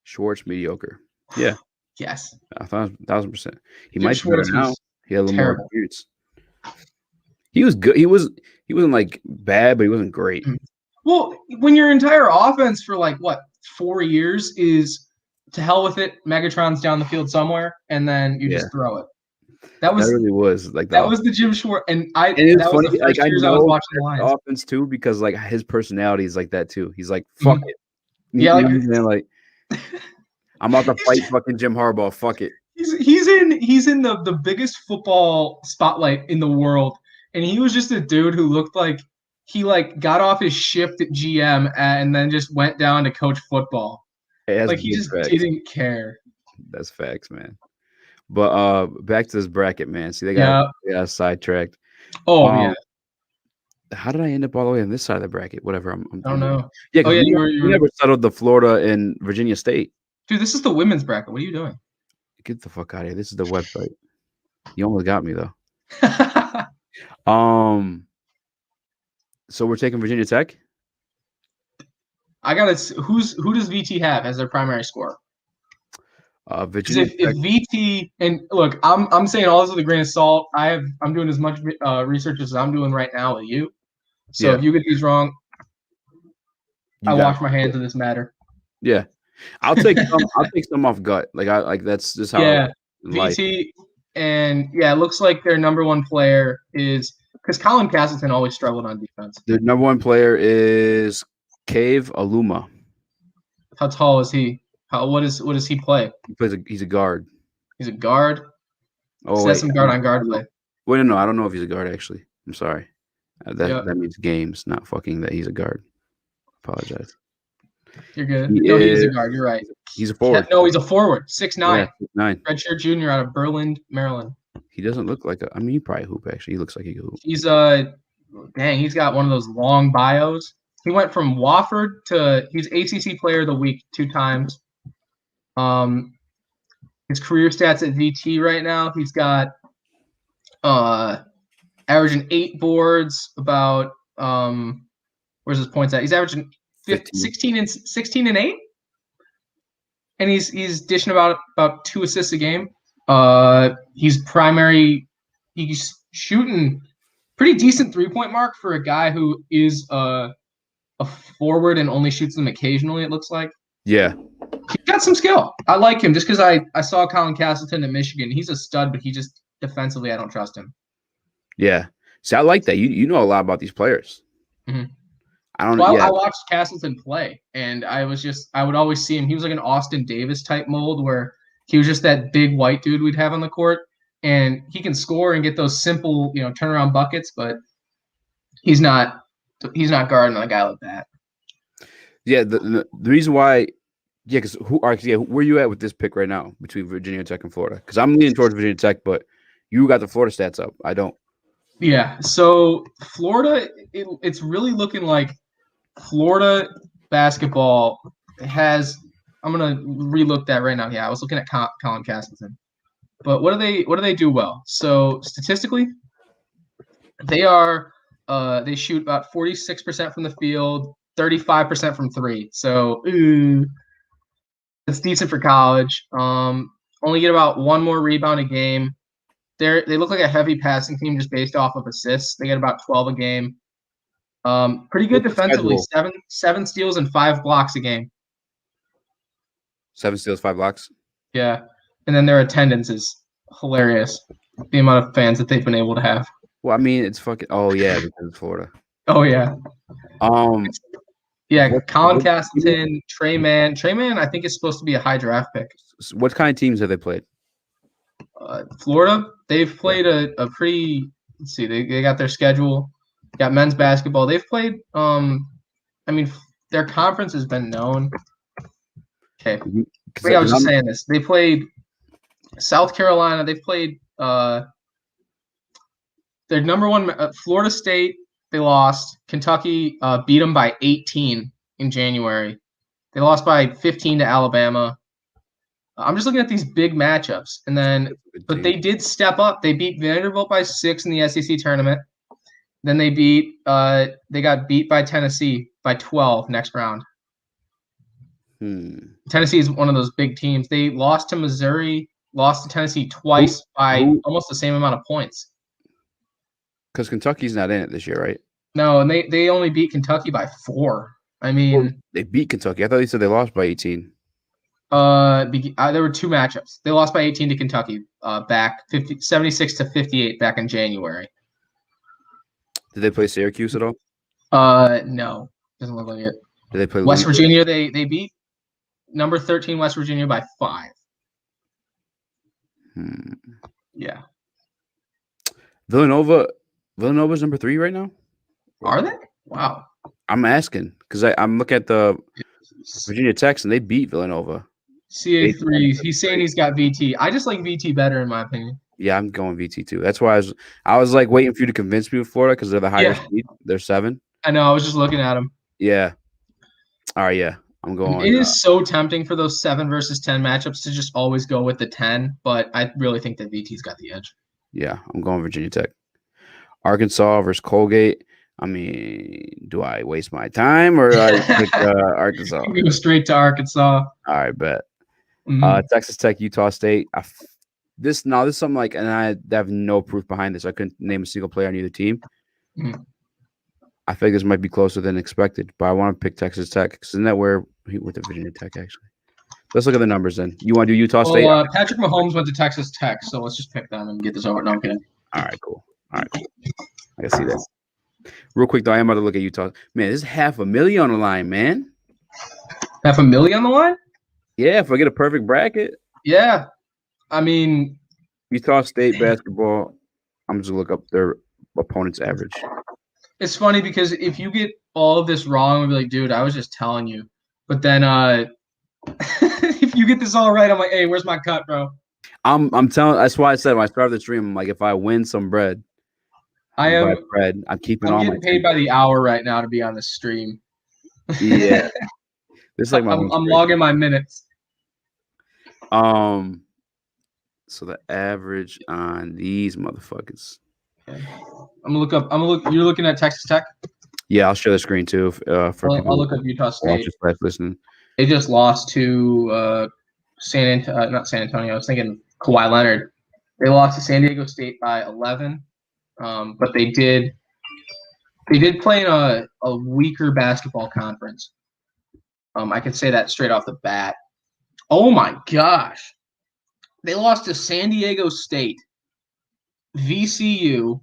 Schwartz mediocre. Yeah, Yes. 1,000%. He Jim might be better Schwartz now. was He had a little more terrible. experience. He was good. He wasn't like bad, but he wasn't great. Well, when your entire offense for like what 4 years is to hell with it, Megatron's down the field somewhere, and then you just throw it. That really was like was the Jim Schwartz, and And it's that funny, was the first like I years I was know watching the that's Lions. offense too, because like his personality is like that too. He's like, fuck it. Yeah, You know what I'm saying? Like I'm about to fight fucking Jim Harbaugh. Fuck it. He's in the biggest football spotlight in the world, and he was just a dude who looked like he like got off his shift at GM and then just went down to coach football. Like he just didn't care. That's facts, man. But back to this bracket, man. See, they got sidetracked. Oh yeah. How did I end up all the way on this side of the bracket? Whatever. I don't know. Yeah, because we never settled the Florida and Virginia State. Dude, this is the women's bracket. What are you doing? Get the fuck out of here. This is the website. You almost got me though. So we're taking Virginia Tech. I gotta. Who does VT have as their primary score? Virginia Tech. If VT and look, I'm saying all this with a grain of salt. I'm doing as much research as I'm doing right now with you. So if you get these wrong, I wash my hands of this matter. Yeah, I'll take some off gut. Like that's just how. Yeah, VT and it looks like their number one player is because Colin Castleton always struggled on defense. Their number one player is Cave Aluma. How tall is he? What does he play? He's a guard. He's a guard. Oh, that's some guard on guard play. Wait, no, I don't know if he's a guard actually. I'm sorry. That means games, not fucking that he's a guard. Apologize. You're good. He's a guard. You're right. He's a forward. No, he's a forward. 6'9". Yeah, 6'9". Redshirt junior out of Berlin, Maryland. He doesn't look like he probably hoop actually. He looks like he could hoop. He's he's got one of those long bios. He went from Wofford to he's ACC Player of the Week 2 times. His career stats at VT right now, he's got averaging 8 boards. About where's his points at? He's averaging 16 and 8, and he's dishing about 2 assists a game. He's shooting pretty decent 3-point mark for a guy who is a forward and only shoots them occasionally. It looks like. Yeah, he's got some skill. I like him just because I saw Colin Castleton at Michigan. He's a stud, but he just defensively I don't trust him. Yeah, see, I like that. You know a lot about these players. Mm-hmm. I watched Castleton play, and I would always see him. He was like an Austin Davis type mold where he was just that big white dude we'd have on the court, and he can score and get those simple, turnaround buckets, but he's not guarding a guy like that. Yeah, the reason why, because where are you at with this pick right now between Virginia Tech and Florida? Because I'm leaning towards Virginia Tech, but you got the Florida stats up. I don't. Yeah, so Florida, it's really looking like Florida basketball has. I'm gonna relook that right now. Yeah, I was looking at Colin Castleton, but what do they do well? So statistically, they shoot about 46% from the field, 35% from 3. So it's decent for college. Only get about 1 more rebound a game. They look like a heavy passing team just based off of assists. They get about 12 a game. Pretty good defensively. 7 steals and 5 blocks a game. 7 steals, 5 blocks. Yeah, and then their attendance is hilarious. The amount of fans that they've been able to have. Well, I mean, it's fucking. Oh yeah, because it's Florida. Oh yeah. Yeah, Colin Castleton, Trey Mann. Trey Mann, I think, is supposed to be a high draft pick. What kind of teams have they played? Florida, they've played a pretty. Let's see, they got their schedule. Got men's basketball. They've played. I mean, their conference has been known. Okay, I was just saying this. They played South Carolina. They've played. Their number one, Florida State. They lost. Kentucky beat them by 18 in January. They lost by 15 to Alabama. I'm just looking at these big matchups, and then, but they did step up. They beat Vanderbilt by 6 in the SEC tournament. Then they got beat by Tennessee by 12 next round. Tennessee is one of those big teams. They lost to Missouri, lost to Tennessee twice by almost the same amount of points. Because Kentucky's not in it this year, right? No, and they only beat Kentucky by 4. I mean, they beat Kentucky. I thought you said they lost by 18. There were 2 matchups. They lost by 18 to Kentucky back 76 to 58 back in January. Did they play Syracuse at all? No, doesn't look like it. Did they play West Virginia? They beat number 13 West Virginia by 5. Yeah. Villanova's number 3 right now? Are they? Wow. I'm asking because I'm looking at the Virginia Techs and they beat Villanova. CA3. He's saying he's got VT. I just like VT better in my opinion. Yeah, I'm going VT too. That's why I was like waiting for you to convince me with Florida because they're the higher seed. They're 7. I know. I was just looking at them. Yeah. All right. Yeah, I'm going. It is so tempting for those 7 versus 10 matchups to just always go with the 10, but I really think that VT's got the edge. Yeah, I'm going Virginia Tech. Arkansas versus Colgate. I mean, do I waste my time or do I pick Arkansas? Go straight to Arkansas. All right, bet. Mm-hmm. Texas Tech, Utah State. This is something like, and I have no proof behind this. I couldn't name a single player on either team. Mm-hmm. I think this might be closer than expected, but I want to pick Texas Tech because isn't that where he went to Virginia Tech actually? Let's look at the numbers then. You want to do Utah State? Patrick Mahomes went to Texas Tech, so let's just pick them and get this over. No, I'm kidding. All right, cool. I can see that. Real quick, though, I am about to look at Utah. Man, there's $500,000 on the line, man. $500,000 on the line? Yeah, if I get a perfect bracket. Yeah. I mean, Utah State basketball, I'm just going to look up their opponent's average. It's funny because if you get all of this wrong, we'll be like, dude, I was just telling you. But then if you get this all right, I'm like, hey, where's my cut, bro? I'm telling. That's why I said when I started the stream, I'm like, if I win some bread, I'm keeping all my. I'm getting paid by the hour right now to be on the stream. Yeah, this is like my. I'm logging my minutes. So the average on these motherfuckers. Okay. I'm gonna look. You're looking at Texas Tech. Yeah, I'll share the screen too. For people I'll look up Utah State. Listening. They just lost to not San Antonio. I was thinking Kawhi Leonard. They lost to San Diego State by 11, but they did play in a weaker basketball conference. I can say that straight off the bat. Oh my gosh, they lost to San Diego State, VCU.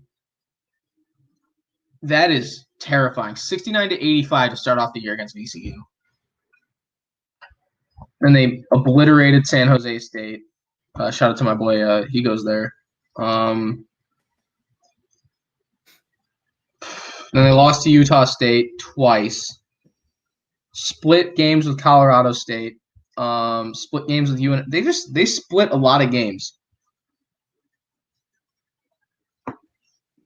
That is terrifying. 69-85 to start off the year against VCU. And they obliterated San Jose State. Shout out to my boy. He goes there. Then they lost to Utah State twice. Split games with Colorado State. Split games with UNC. They split a lot of games.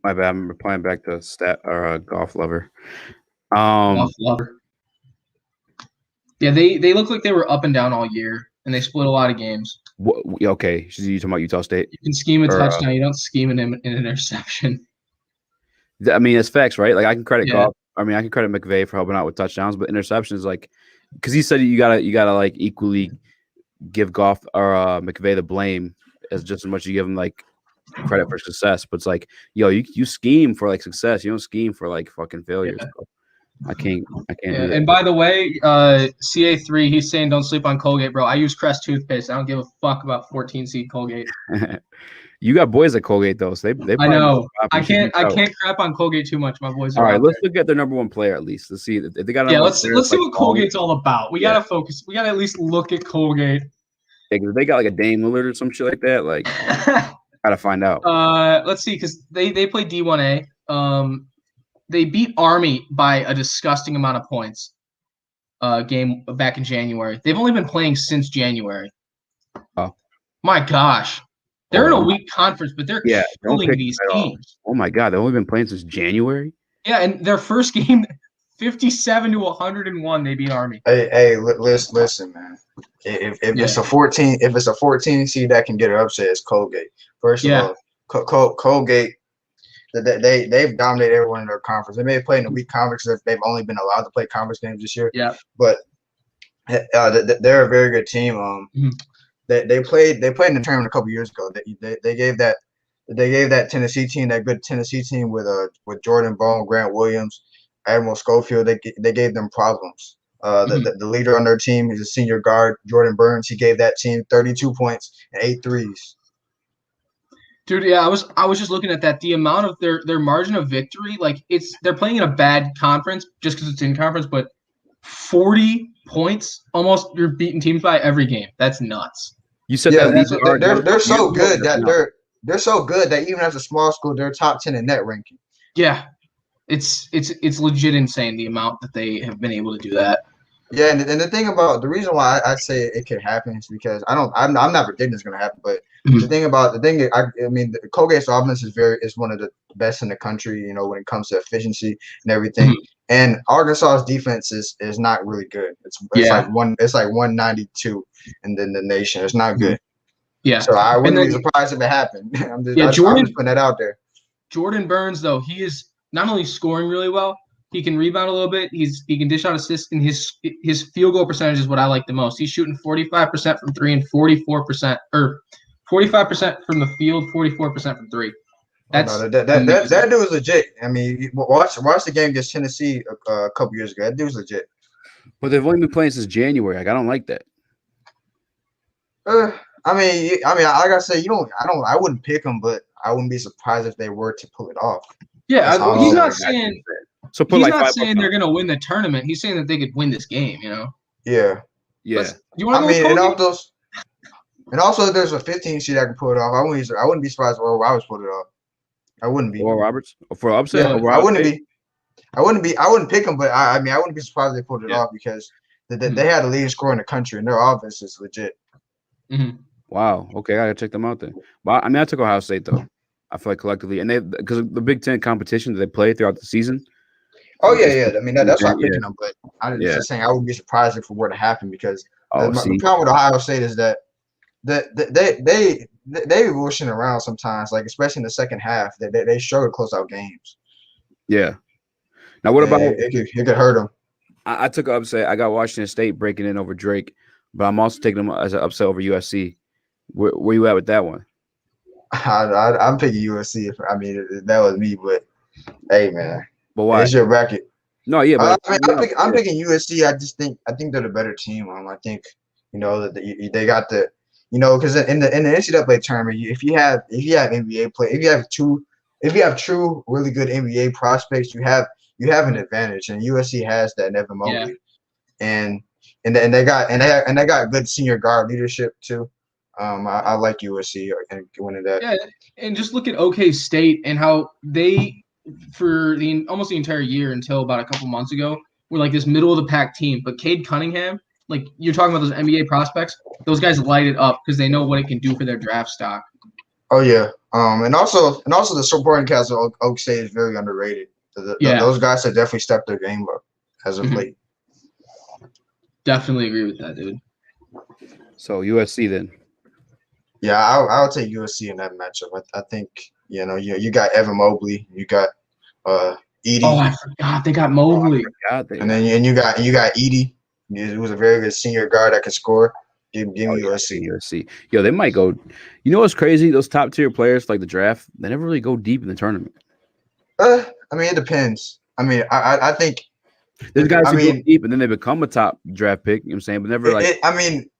My bad. I'm replying back to Golf Lover. Golf Lover. Yeah, they look like they were up and down all year, and they split a lot of games. Okay, so you talking about Utah State? You can scheme a touchdown. You don't scheme an interception. I mean, it's facts, right? Like I can credit Goff. I mean, I can credit McVay for helping out with touchdowns, but interceptions, like, because he said you gotta like equally give Goff or McVay the blame as much as you give him like credit for success. But it's like, yo, you scheme for like success. You don't scheme for like fucking failures. Yeah. So I can't. Do that. And by the way, CA3, he's saying don't sleep on Colgate, bro. I use Crest toothpaste. I don't give a fuck about 14 seed Colgate. You got boys at Colgate though, so they I know. I probably can't crap on Colgate too much. My boys All are right, out let's there. look at their number one player at least. Let's see if they got a Yeah, number let's see what Colgate's all about. We gotta focus. We gotta at least look at Colgate. Yeah, because they got like a Dame Lillard or some shit like that. Like, gotta find out. Let's see, because they play D1A. They beat Army by a disgusting amount of points. Game back in January. They've only been playing since January. Oh my gosh, they're in a weak conference, but they're killing these teams. Oh my god, they've only been playing since January. Yeah, and their first game, 57 to 101, they beat Army. Hey, listen, man. If it's a 14 seed that can get an upset, it's Colgate. First of all, Colgate. They've dominated everyone in their conference. They may play in a weak conference if they've only been allowed to play conference games this year. Yeah, but they're a very good team. They played in the tournament a couple years ago. They gave that Tennessee team, that good Tennessee team with Jordan Bone, Grant Williams, Admiral Schofield. They gave them problems. The leader on their team is a senior guard, Jordan Burns. He gave that team 32 points and 8 threes. Dude, yeah, I was just looking at that. The amount of their margin of victory, like they're playing in a bad conference just because it's in conference, but 40 points, almost you're beating teams by every game. That's nuts. You said they're so good that they're so good that even as a small school, they're top 10 in net ranking. Yeah, it's legit insane the amount that they have been able to do that. Yeah, and the thing about the reason why I say it could happen is because I'm not predicting it's going to happen, but the Colgate's offense is one of the best in the country, when it comes to efficiency and everything. And Arkansas's defense is not really good. It's like 192 in the nation. It's not good. Yeah. So I wouldn't be surprised if it happened. I'm just putting that out there. Jordan Burns, though, he is not only scoring really well, he can rebound a little bit. He can dish out assists, and his field goal percentage is what I like the most. He's shooting 45% from three and 44%, or 45% from the field, 44% from three. That dude is legit. I mean, watch the game against Tennessee a couple years ago. That dude's legit. But they've only been playing since January. Like, I don't like that. I mean, like I said, I wouldn't pick them, but I wouldn't be surprised if they were to pull it off. Yeah, he's not saying. So he's not saying they're going to win the tournament. He's saying that they could win this game. Yeah. You want to go? And also, there's a 15 seed that can pull it off. I wouldn't be surprised if Oral Roberts pulled it off. I wouldn't be. Oral Roberts for upset. Yeah, I wouldn't be. I wouldn't pick them, but I wouldn't be surprised if they pulled it off because they had the leading scorer in the country and their offense is legit. Wow. Okay, I gotta check them out then. But I took Ohio State though. I feel like collectively, and because of the Big Ten competition that they play throughout the season. Oh yeah. I mean that's why I'm picking them, but I'm just saying I wouldn't be surprised if it were to happen because the problem with Ohio State is that they rushing around sometimes, like especially in the second half. They struggle to close out games. Yeah. Now what about it could hurt them? I took an upset. I got Washington State breaking in over Drake, but I'm also taking them as an upset over USC. Where you at with that one? I'm picking USC. If that was me, but hey, man. But why? It's your bracket. No, yeah, but I'm picking USC. I think they're the better team. I think that they got the because in the NCAA tournament, if you have NBA play, if you have true really good NBA prospects, you have an advantage, and USC has that. Evan Mobley, and they got good senior guard leadership too. I like USC winning that. Yeah, and just look at OK State and how they, for almost the entire year until about a couple months ago, were like this middle of the pack team. But Cade Cunningham, like you're talking about those NBA prospects, those guys light it up because they know what it can do for their draft stock. Oh yeah, and also the supporting cast of Oak State is very underrated. Those guys have definitely stepped their game up as of late. Definitely agree with that, dude. So USC then. Yeah, I would take USC in that matchup. I think you got Evan Mobley, you got Edie. Oh, I forgot they got Mobley. And then you got Edie, who's a very good senior guard that can score. Give me USC. Yo, they might go. You know what's crazy? Those top tier players like the draft, they never really go deep in the tournament. It depends. I think there's guys who go deep and then they become a top draft pick. You know what I'm saying? But never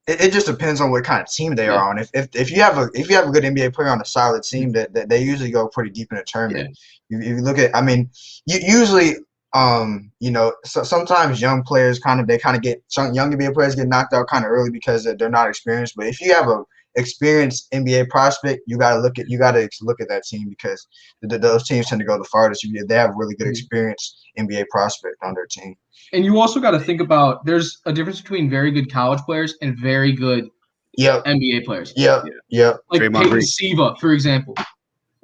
it just depends on what kind of team they are on. If you have a good NBA player on a solid team, that they usually go pretty deep in the tournament. If you look at, I mean, you usually so sometimes young players some young NBA players get knocked out kind of early because they're not experienced. But if you have a experienced NBA prospect, you gotta look at that team because those teams tend to go the farthest. They have a really good experienced NBA prospect on their team. And you also got to think about there's a difference between very good college players and very good NBA players. Yep. Like Draymond Peyton Green. Siva, for example,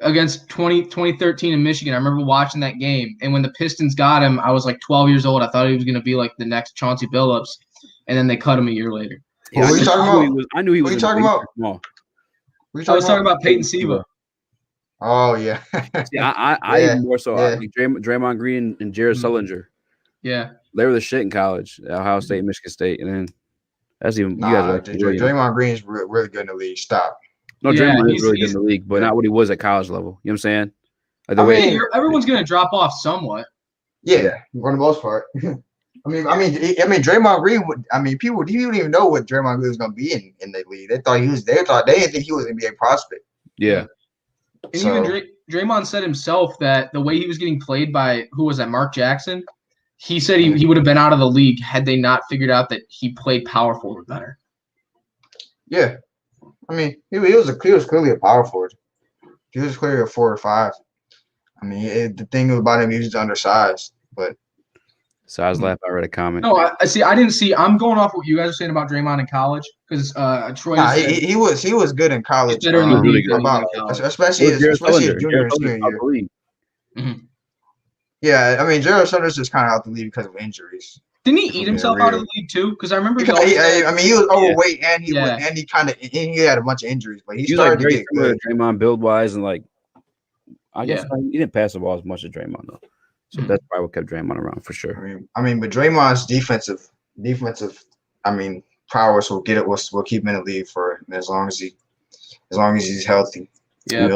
against 2013 in Michigan. I remember watching that game, and when the Pistons got him, I was like 12 years old. I thought he was going to be like the next Chauncey Billups, and then they cut him a year later. Yeah, what are you talking about? I knew he was. What are you talking about? Small. I was talking about Peyton Siva. Oh yeah. I even more so. I think Draymond Green and Jared Sullinger. Yeah. They were the shit in college, Ohio State, Michigan State, and then that's even Draymond Green is really good in the league. Stop. No, Draymond is really good in the league, but not what he was at college level. You know what I'm saying? Like everyone's gonna drop off somewhat. Yeah, for the most part. I mean, Draymond Green. People didn't even know what Draymond Green was gonna be in the league. They didn't think he was an NBA prospect. Yeah. And even Draymond said himself that the way he was getting played by Mark Jackson. He said he would have been out of the league had they not figured out that he played power forward better. Yeah, I mean he was clearly a power forward. He was clearly a 4 or 5. I mean the thing about him, he was undersized, but. So I was laughing. I read a comment. No, I see. I didn't see. I'm going off what you guys are saying about Draymond in college because Troy. Nah, he was good in college. Better in the league especially his junior and senior year. Mm-hmm. Yeah, I mean, Gerald Sutter's just kind of out the league because of injuries. Didn't he eat himself out of the league too? Because I remember he was overweight and he had a bunch of injuries, but he started to get good. Draymond build wise and like, I guess he didn't pass the ball as much as Draymond though, so that's probably what kept Draymond around for sure. I mean, but Draymond's defensive, prowess will keep him in the league for as long as he's healthy. Yeah,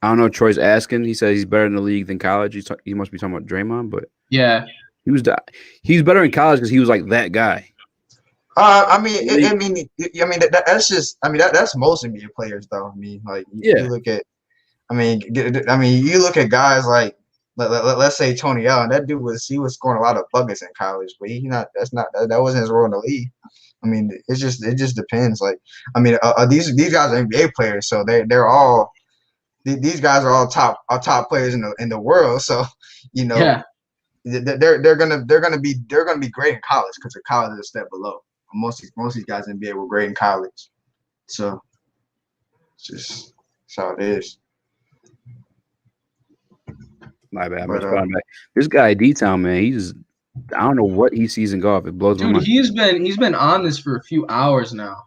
I don't know. Troy's asking. He says he's better in the league than college. He must be talking about Draymond, but yeah, he's better in college because he was like that guy. That's most NBA players though. I mean, like you look at, you look at guys like let's say Tony Allen. That dude was scoring a lot of buckets in college, but that wasn't his role in the league. I mean, it just depends. Like, I mean, these guys are NBA players, so they're all. These guys are all top players in the world, so they're gonna be great in college because college is a step below. Most of these guys in NBA were great in college, so that's how it is. My bad. This guy D-Town, man, I don't know what he sees in golf. It blows my mind. He's been on this for a few hours now.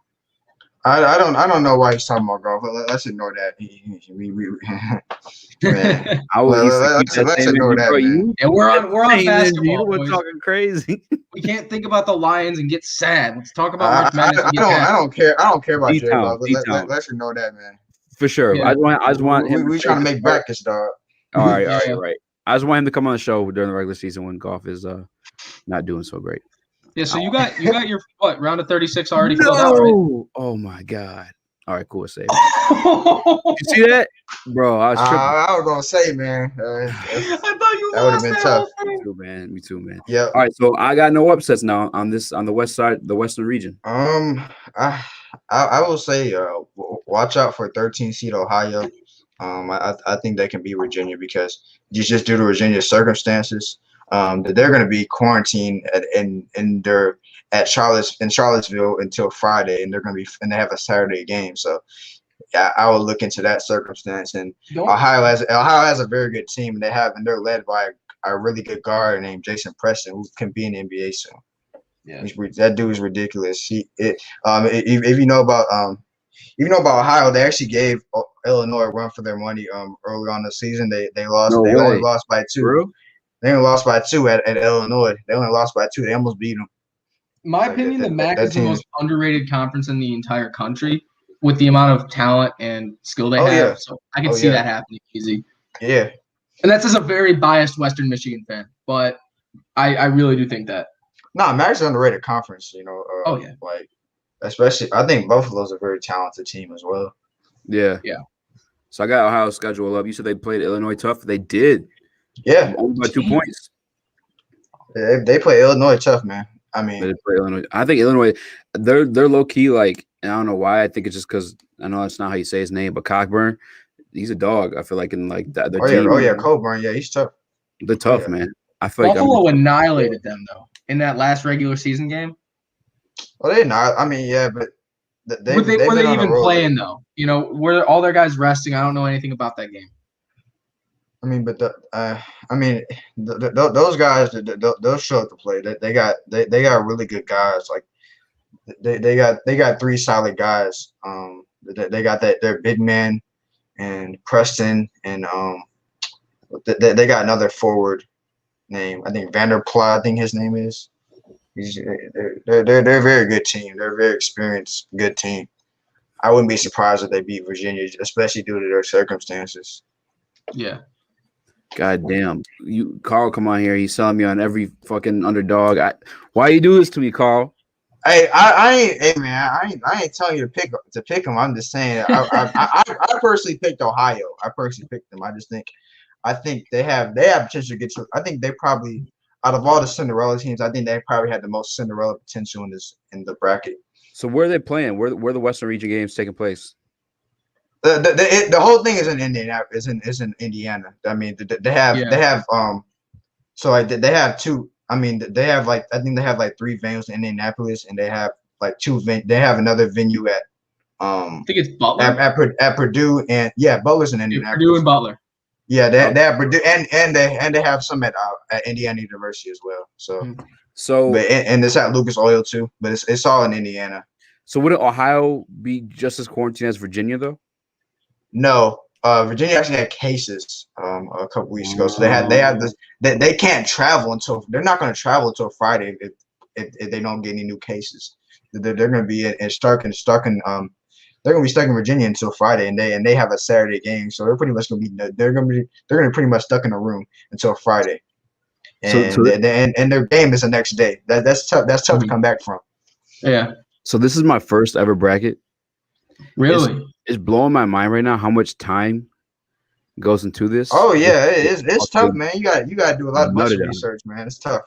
I don't know why he's talking about golf. Let's ignore that. Let's ignore that. Man. And we're on basketball. We're talking crazy. We can't think about the Lions and get sad. Let's talk about March Madness. I don't care about J-Ball. Let's ignore that, man. For sure. Yeah. I just want him. We trying to make brackets, dog. All right. I just want him to come on the show during the regular season when golf is not doing so great. Yeah, so you got your round of 36 already filled out, right? Oh my god! All right, cool. Save. You see that, bro? I was tripping. I was gonna say, man. I thought you that would have been tough. Me too, man. Yeah. All right, so I got no upsets now on the west side, the Western region. I will say, watch out for 13 seed Ohio. I think they can beat Virginia because just due to Virginia's circumstances. That they're going to be quarantined at Charlottesville until Friday, and they have a Saturday game. So, yeah, I would look into that circumstance. And Ohio has a very good team, and they're led by a really good guard named Jason Preston, who can be in the NBA soon. Yeah, that dude is ridiculous. If you know about Ohio, they actually gave Illinois a run for their money early on the season. They lost. They only lost by 2. True? They only lost by 2 at Illinois. They only lost by 2. They almost beat them. In my opinion, the MAC is the most underrated conference in the entire country with the amount of talent and skill they have. Yeah. So I can see that happening easy. Yeah. And that's as a very biased Western Michigan fan, but I really do think that. No, MAC's an underrated conference, Especially, I think Buffalo's a very talented team as well. Yeah. Yeah. So I got Ohio's schedule up. You said they played Illinois tough. They did. Yeah, Only by 2 points. they play Illinois tough, man. I They mean, did play Illinois. I think Illinois, they're low key like, and I don't know why. I think it's just because I know that's not how you say his name, but Cockburn, he's a dog. I feel like in like that. oh yeah, Coburn, yeah, he's tough. They're tough, Yeah. man. I feel like Buffalo annihilated them though in that last regular season game. Well, they're not. I mean, yeah, but Were they been on a even roll. playing though? You know, were all their guys resting? I don't know anything about that game. I mean, but those guys, they'll show up to play. They got really good guys. Like they got 3 solid guys. They got their big man and Preston and they got another forward name. I think Vanderpla. I think his name is. They're a very good team. They're a very experienced, good team. I wouldn't be surprised if they beat Virginia, especially due to their circumstances. Yeah. God damn. Carl, come on here. He's selling me on every fucking underdog. Why you do this to me, Carl? Hey, hey man, I ain't telling you to pick them. I'm just saying I personally picked Ohio. I personally picked them. I think they have potential to get to. I think they probably out of all the Cinderella teams, I think they probably had the most Cinderella potential in the bracket. So where are they playing? Where the Western Region games taking place? The whole thing is in Indiana. Is in Indiana. I mean, they have so like they have 2. I mean, they have like I think they have like 3 venues in Indianapolis, and they have like 2. They have another venue at I think it's Butler at Purdue, and yeah, Butler's in Indianapolis. Purdue and Butler. Yeah, they have Purdue and they have some at Indiana University as well. So and it's at Lucas Oil too, but it's all in Indiana. So wouldn't Ohio be just as quarantined as Virginia though? No, Virginia actually had cases a couple weeks ago, so they can't travel until they're not going to travel until Friday if they don't get any new cases. They're going to be stuck in they're going to be stuck in Virginia until Friday, and they have a Saturday game, so they're pretty much going to be they're going to be pretty much stuck in a room until Friday, and and their game is the next day. That's tough. That's tough to come back from. Yeah. So this is my first ever bracket. Really? It's blowing my mind right now how much time goes into this. Oh yeah, it's tough, man. You got to do a lot of research, man. It's tough.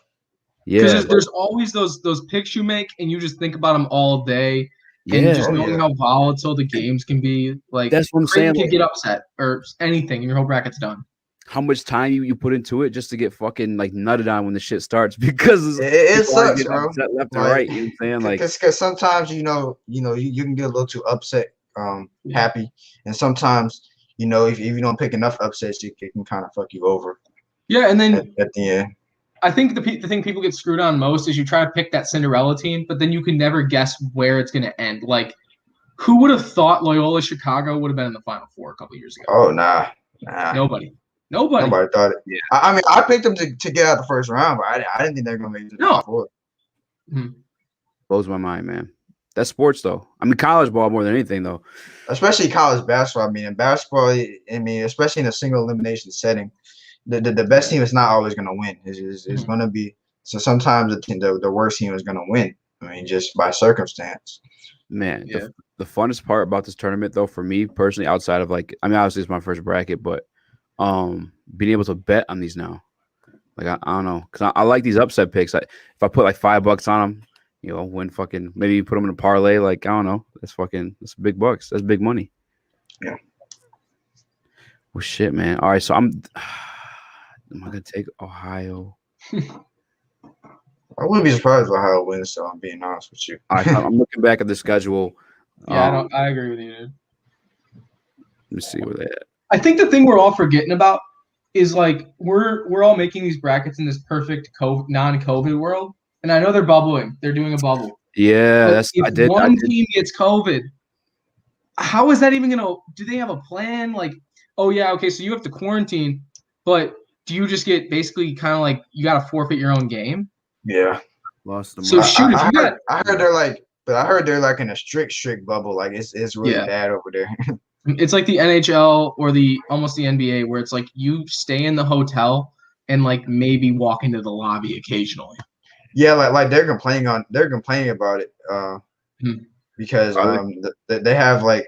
Yeah, because there's always those picks you make, and you just think about them all day. And just knowing how volatile the games can be, like that's what I'm saying. You could get upset or anything, and your whole bracket's done. How much time you put into it just to get fucking like nutted on when the shit starts because it sucks, bro. Left and right, you know what I'm saying? Like, because sometimes you can get a little too upset, happy, and sometimes if you don't pick enough upsets, it can kind of fuck you over. Yeah, and then at the end. I think the thing people get screwed on most is you try to pick that Cinderella team, but then you can never guess where it's going to end. Like, who would have thought Loyola Chicago would have been in the Final Four a couple years ago? Oh, nah. Nobody thought it. Yeah. I mean, I picked them to get out the first round, but I didn't think they were going to make it to the Final Four. Mm-hmm. Blows my mind, man. That's sports, though. I mean, college ball more than anything, though. Especially college basketball. I mean, in basketball, especially in a single elimination setting, the best team is not always going to win. It's going to be – so sometimes the worst team is going to win. I mean, just by circumstance. Man, the funnest part about this tournament, though, for me personally, outside of like – I mean, obviously it's my first bracket, but being able to bet on these now. Like, I don't know. Because I like these upset picks. If I put like $5 on them, win fucking – maybe you put them in a parlay. Like, I don't know. That's big bucks. That's big money. Yeah. Well, shit, man. All right, so am I going to take Ohio? I wouldn't be surprised if Ohio wins, so I'm being honest with you. I'm looking back at the schedule. Yeah, I agree with you, dude. Let me see where they at. I think the thing we're all forgetting about is like we're all making these brackets in this perfect non-COVID world, and I know they're bubbling. They're doing a bubble. Yeah, if one team gets COVID, how is that even gonna? Do they have a plan? Like, oh yeah, okay, so you have to quarantine, but do you just get basically kind of like you got to forfeit your own game? Yeah. Lost them. So shoot, if you got, I heard they're like in a strict bubble. Like it's really bad over there. It's like the NHL or almost the NBA where it's like you stay in the hotel and like maybe walk into the lobby occasionally. Yeah, like they're complaining about it. because they have like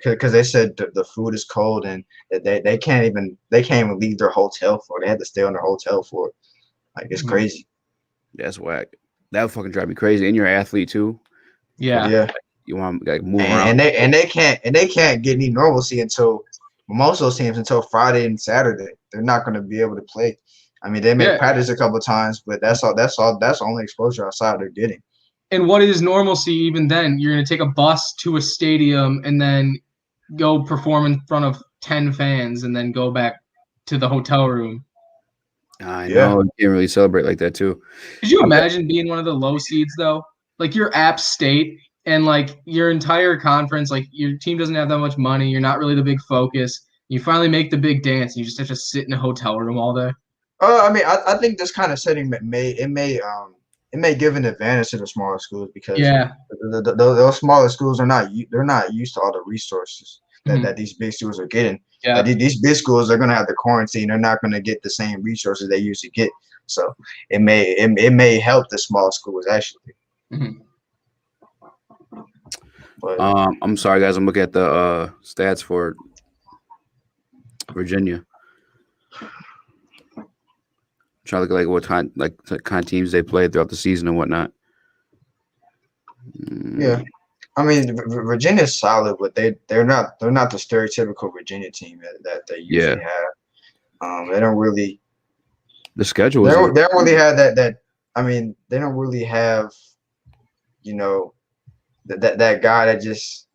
because they said the food is cold and they can't even leave their hotel floor. They had to stay on their hotel floor. Like it's crazy. That's whack. That would fucking drive me crazy. And you're an athlete too. Yeah. Yeah. You want to like move around. And they can't get any normalcy until most of those teams until Friday and Saturday. They're not going to be able to play. I mean, they may practice a couple of times, but that's the only exposure outside they're getting. And what is normalcy even then? You're going to take a bus to a stadium and then go perform in front of 10 fans and then go back to the hotel room. I know. You can't really celebrate like that too. Could you imagine being one of the low seeds though? Like you're App State and like your entire conference, like your team doesn't have that much money. You're not really the big focus. You finally make the big dance and you just have to sit in a hotel room all day. I mean, I think this kind of setting may give an advantage to the smaller schools because those smaller schools they're not used to all the resources that these big schools are getting. Yeah. These big schools are going to have the quarantine. They're not going to get the same resources they usually get. So it may help the small schools actually. Mm-hmm. But, I'm sorry, guys. I'm looking at the stats for Virginia. Try to look at what kind of teams they played throughout the season and whatnot. Yeah, I mean Virginia's solid, but they're not the stereotypical Virginia team that they usually have. They don't really. The schedule. They don't really have that. I mean, they don't really have, that guy that just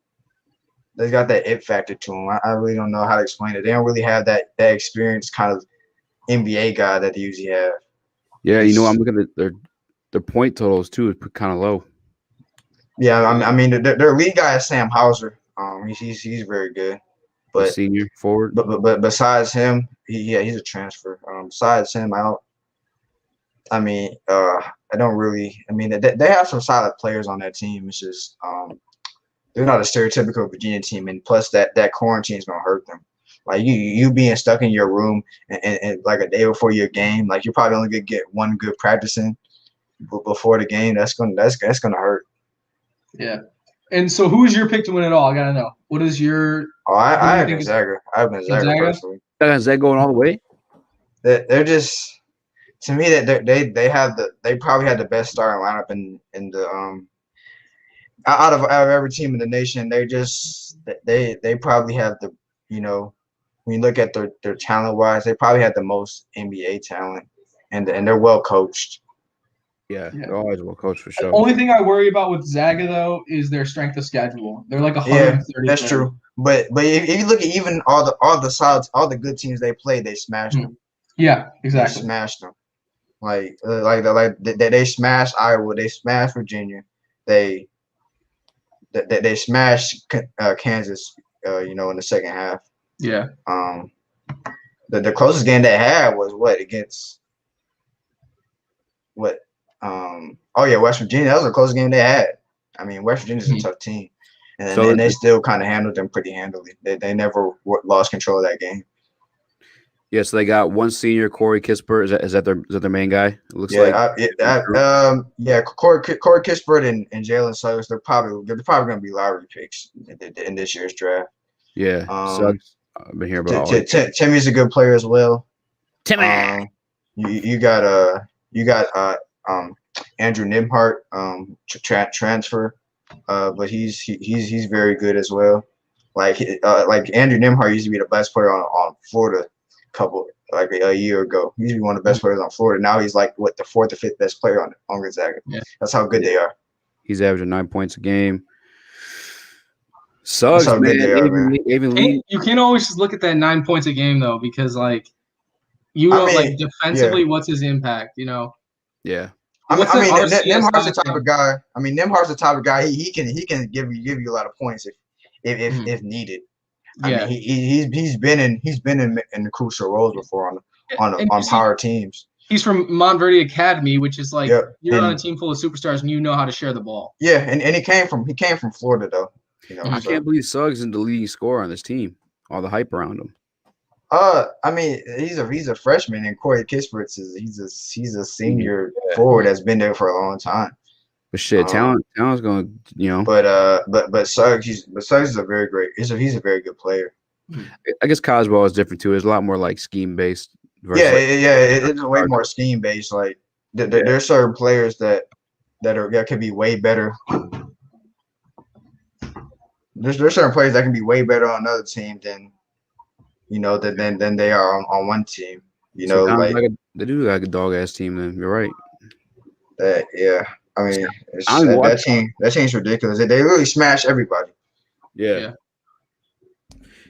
they got that it factor to him. I really don't know how to explain it. They don't really have that experienced kind of NBA guy that they usually have. Yeah, I'm looking at their point totals too. Is kind of low. Yeah, I mean their lead guy is Sam Hauser. He's very good, but the senior forward. But besides him, he's a transfer. Besides him, I don't really. I mean, they have some solid players on that team. It's just they're not a stereotypical Virginia team, and plus that quarantine is gonna hurt them. Like you being stuck in your room and like a day before your game, like you're probably only gonna get one good practice in before the game. That's gonna hurt. Yeah. And so who's your pick to win it all? I gotta know. What is your? I have Gonzaga. I have Gonzaga personally. Gonzaga going all the way. They're just, to me, that they probably had the best starting lineup in the out of every team in the nation. They probably have the when you look at their talent wise, they probably had the most NBA talent, and they're well coached. Yeah, they're always well coached for sure. The only thing I worry about with Zaga though is their strength of schedule. They're like 130. Yeah, that's true. But if you look at even all the good teams they played, they smashed them. Yeah, exactly. They smashed them. Like they smashed Iowa, they smashed Virginia, they smashed Kansas. In the second half. Yeah. The closest game they had was against what? West Virginia. That was the closest game they had. I mean, West Virginia's a tough team, and they still kind of handled them pretty handily. They never lost control of that game. Yeah, so they got one senior, Corey Kispert. Is that their main guy? It looks like. Corey Kispert and Jalen Suggs. They're probably going to be lottery picks in this year's draft. Yeah, Suggs. I've been hearing about. Timmy's a good player as well. Timmy. You got Andrew Nimhart, transfer, but he's very good as well. Like Andrew Nimhart used to be the best player on Florida a year ago. He used to be one of the best players on Florida. Now he's like the fourth or fifth best player on Gonzaga. Yeah. That's how good they are. He's averaging 9 points a game. Suggs, man. You can't always just look at that 9 points a game though, because defensively, what's his impact? Yeah. Nimhart's the type of guy. Nimhart's the type of guy. He can give you a lot of points if needed. I mean, he's been in crucial roles before on power teams. He's from Montverde Academy, which is you're on a team full of superstars and you know how to share the ball. Yeah, and he came from Florida though. I can't believe Suggs is the leading scorer on this team. All the hype around him. He's a freshman, and Corey Kispert he's a senior forward that's been there for a long time. But shit, talent's going to, But Suggs, Suggs is a very great. He's a very good player. I guess college ball is different too. It's a lot more like scheme based. Yeah, it's way more scheme based. Like there's certain players that could be way better. There's certain players that can be way better on another team than than they are on one team. They do like a dog ass team. Then you're right. I mean, that team's ridiculous. They really smash everybody. Yeah.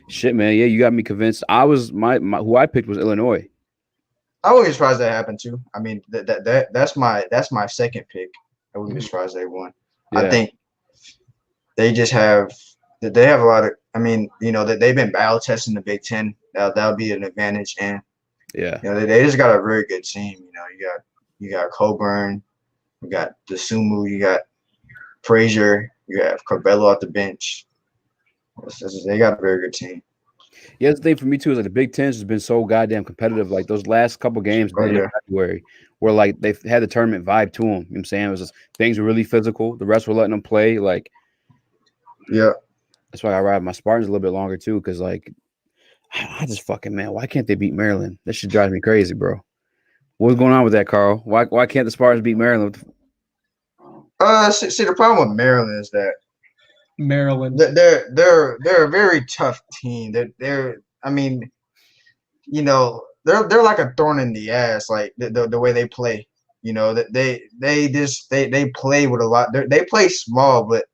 Shit, man. Yeah, you got me convinced. I was my who I picked was Illinois. I wouldn't be surprised that happened too. I mean, that's my second pick. I wouldn't be surprised they won. Yeah. I think they have a lot of. I mean, that they've been battle testing the Big Ten. That'll be an advantage, and they just got a very good team. You got Coburn, you got DeSumo, you got Frazier, you have Corbello off the bench. They got a very good team. Yeah, the thing for me too is like the Big Ten has been so goddamn competitive. Like those last couple games in February, where like they've had the tournament vibe to them. You know what I'm saying? It was just, things were really physical. The rest were letting them play. Like, yeah, that's why I ride my Spartans a little bit longer too. Because like, I just fucking why can't they beat Maryland? That shit drives me crazy, bro. What's going on with that, Carl? Why can't the Spartans beat Maryland? See, the problem with Maryland is that Maryland. They're a very tough team. They're like a thorn in the ass. Like the way they play. They play with a lot. They play small, but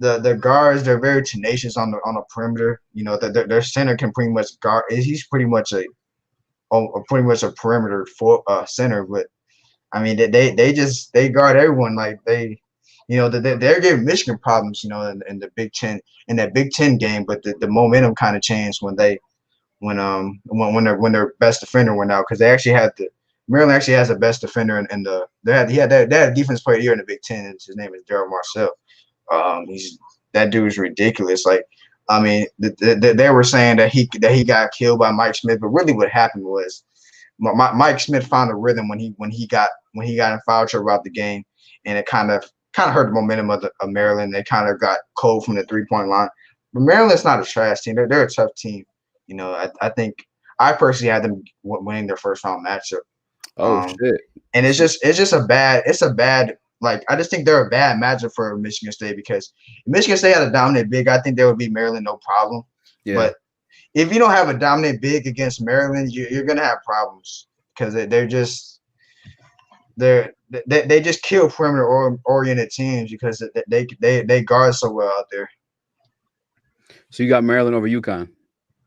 the guards, they're very tenacious on the perimeter. Their center can pretty much guard. He's pretty much a perimeter center, but I mean they guard everyone. Like they're giving Michigan problems, in the Big Ten, in that Big Ten game, but the momentum kind of changed when their best defender went out, because Maryland actually has the best defender they had a defense player here in the Big Ten. His name is Daryl Marcel. That dude is ridiculous. Like, I mean, they were saying that he got killed by Mike Smith, but really what happened was Mike Smith found a rhythm when he got in foul trouble about the game, and it kind of hurt the momentum of Maryland. They kind of got cold from the 3-point line. But Maryland's not a trash team. They're a tough team. I think I personally had them winning their first round matchup. Oh shit! And it's a bad. Like, I just think they're a bad matchup for Michigan State, because if Michigan State had a dominant big, I think they would beat Maryland no problem. Yeah. But if you don't have a dominant big against Maryland, you're gonna have problems, because they just kill perimeter oriented teams, because they guard so well out there. So you got Maryland over UConn?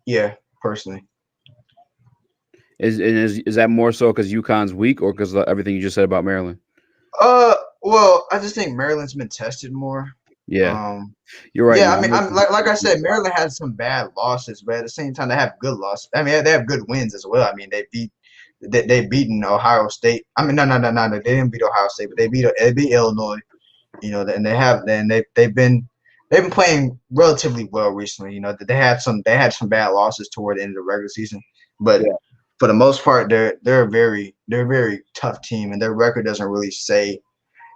Yeah, personally. Is that more so because UConn's weak, or because everything you just said about Maryland? Well, I just think Maryland's been tested more. Yeah, you're right. Yeah, I mean, like I said, Maryland had some bad losses, but at the same time, they have good losses. I mean, they have good wins as well. I mean, they beaten Ohio State. I mean, no, they didn't beat Ohio State, but they beat Illinois. And they've been playing relatively well recently. They had some bad losses toward the end of the regular season, but for the most part, they're a very tough team, and their record doesn't really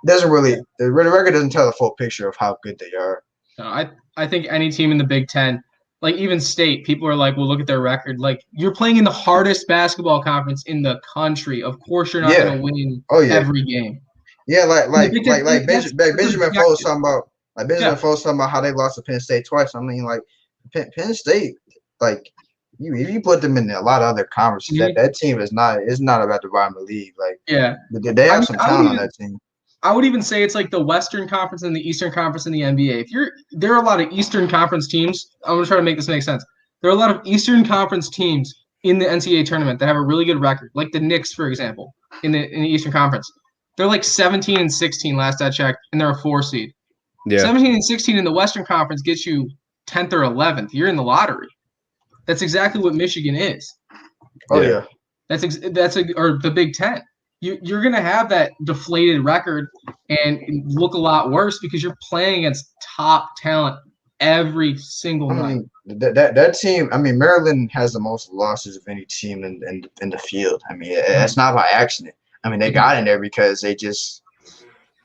the record doesn't tell the full picture of how good they are. No, I think any team in the Big Ten, like even State, people are like, well, look at their record. Like, you're playing in the hardest basketball conference in the country. Of course, you're not going to win every game. Yeah, like Benjamin Folds talking about. Like Folds talking about how they lost to Penn State twice. I mean, like Penn State, like you put them in a lot of other conferences. That team is not about the bottom of the league. Like, they have some talent on that team. I would even say it's like the Western Conference and the Eastern Conference in the NBA. There are a lot of Eastern Conference teams. I'm going to try to make this make sense. There are a lot of Eastern Conference teams in the NCAA tournament that have a really good record, like the Knicks, for example, in the Eastern Conference. They're like 17-16 last I checked, and they're a 4 seed. Yeah. 17-16 in the Western Conference gets you 10th or 11th. You're in the lottery. That's exactly what Michigan is. Oh yeah. Or the Big Ten. You're going to have that deflated record and look a lot worse because you're playing against top talent every single night. That team, I mean, Maryland has the most losses of any team in the field. I mean, that's not by accident. I mean, they got in there because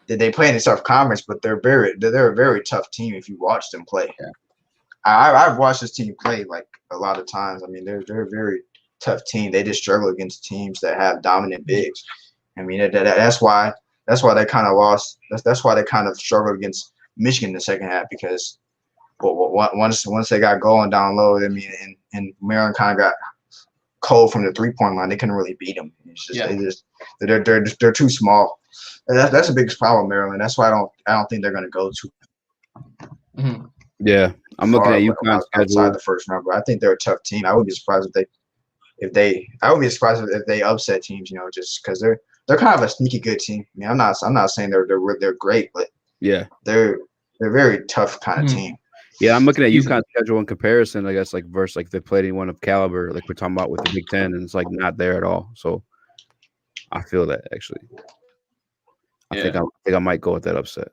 they play in the tough conference, but they're a very tough team if you watch them play. Yeah. I've watched this team play like a lot of times. I mean, they're a very tough team. They just struggle against teams that have dominant bigs. I mean, that's why they kind of lost. That's why they kind of struggled against Michigan in the second half because once they got going down low, I mean, and Maryland kind of got cold from the 3-point line. They couldn't really beat them. It's just they're too small. And that's a big problem, Maryland. That's why I don't think they're going to go too. Mm-hmm. Yeah, I'm looking at UConn's schedule outside the first round, but I think they're a tough team. I would be surprised if they upset teams. You know, just because they're kind of a sneaky good team. I mean, I'm not saying they're great, but yeah, they're very tough kind of team. Yeah, I'm looking at UConn's schedule in comparison, I guess, like versus like they played anyone of caliber, like we're talking about with the Big Ten, and it's like not there at all. So I feel that actually. I think I might go with that upset.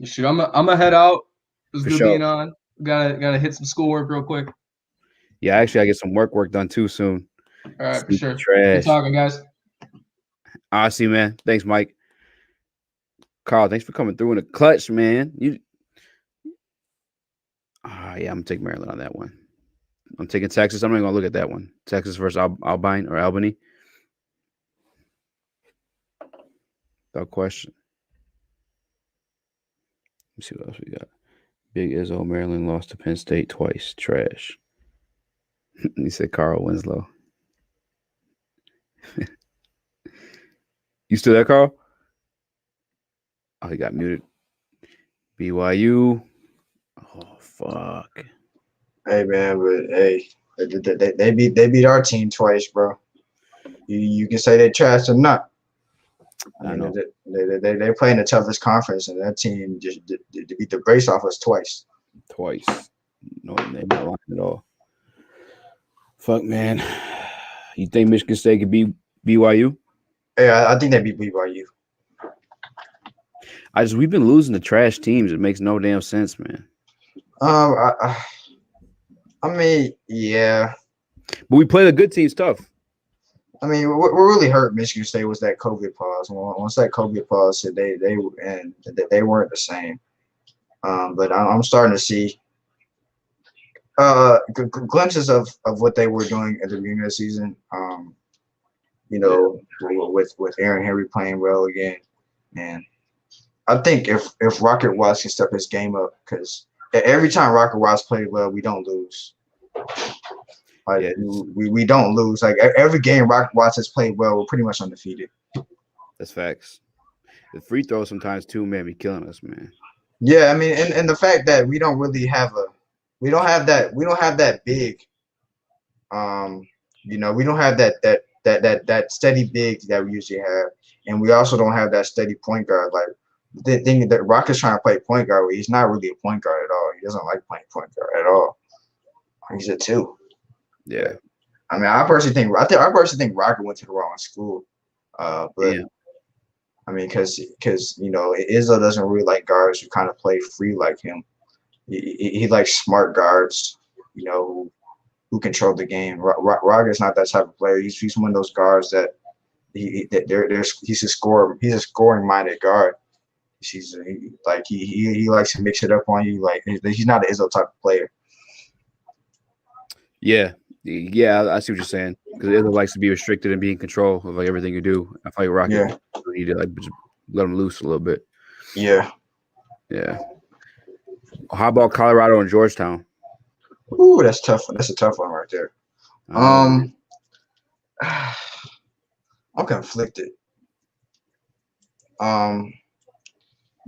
Shoot, I'm gonna head out. It was For good sure. being on. Gotta hit some schoolwork real quick. Yeah, actually, I get some work done too soon. All right, for sure. Trash. Good talking, guys. I see, man. Thanks, Mike. Carl, thanks for coming through in the clutch, man. Yeah, I'm gonna take Maryland on that one. I'm taking Texas. I'm not gonna look at that one. Texas versus Albany. Without question. Let's see what else we got. Big Izzo, Maryland lost to Penn State twice. Trash. He said Carl Winslow. You still there, Carl? Oh, he got muted. BYU. Oh, fuck. Hey, man, but hey, they beat our team twice, bro. You can say they trash or not. I know. They play in the toughest conference, and that team just beat the brace off us twice. Twice. No, they're not lying at all. Fuck, man. You think Michigan State could beat BYU? Yeah, I think they beat BYU. We've been losing to trash teams. It makes no damn sense, man. I mean, yeah. But we play the good teams tough. I mean, what really hurt Michigan State was that COVID pause. Once that COVID pause hit, they weren't the same. But I'm starting to see glimpses of what they were doing at the beginning of the season. You know, with Aaron Henry playing well again, and I think if Rocket Watts can step his game up, because every time Rocket Watts played well, we don't lose. Like we don't lose. Like every game Rocket Watts has played well, we're pretty much undefeated. That's facts. The free throws sometimes too, man, be killing us, man. Yeah, I mean, and the fact that we don't really have we don't have that big. You know, we don't have that steady big that we usually have, and we also don't have that steady point guard. Like the thing that Rocket's trying to play point guard with, he's not really a point guard at all. He doesn't like playing point guard at all. He's a 2. Yeah. I mean, I personally think Rocket went to the wrong school. But yeah. I mean, because you know, Izzo doesn't really like guards who kind of play free like him. He likes smart guards, you know, who control the game. Rocket's not that type of player. He's one of those guards that he's a scoring minded guard. He likes to mix it up on you. Like he's not an Izzo type of player. Yeah, I see what you're saying. Because Izzo likes to be restricted and be in control of like everything you do. I feel like Rocket you need to like just let him loose a little bit. Yeah. How about Colorado and Georgetown? Ooh, that's tough. That's a tough one right there. I'm conflicted.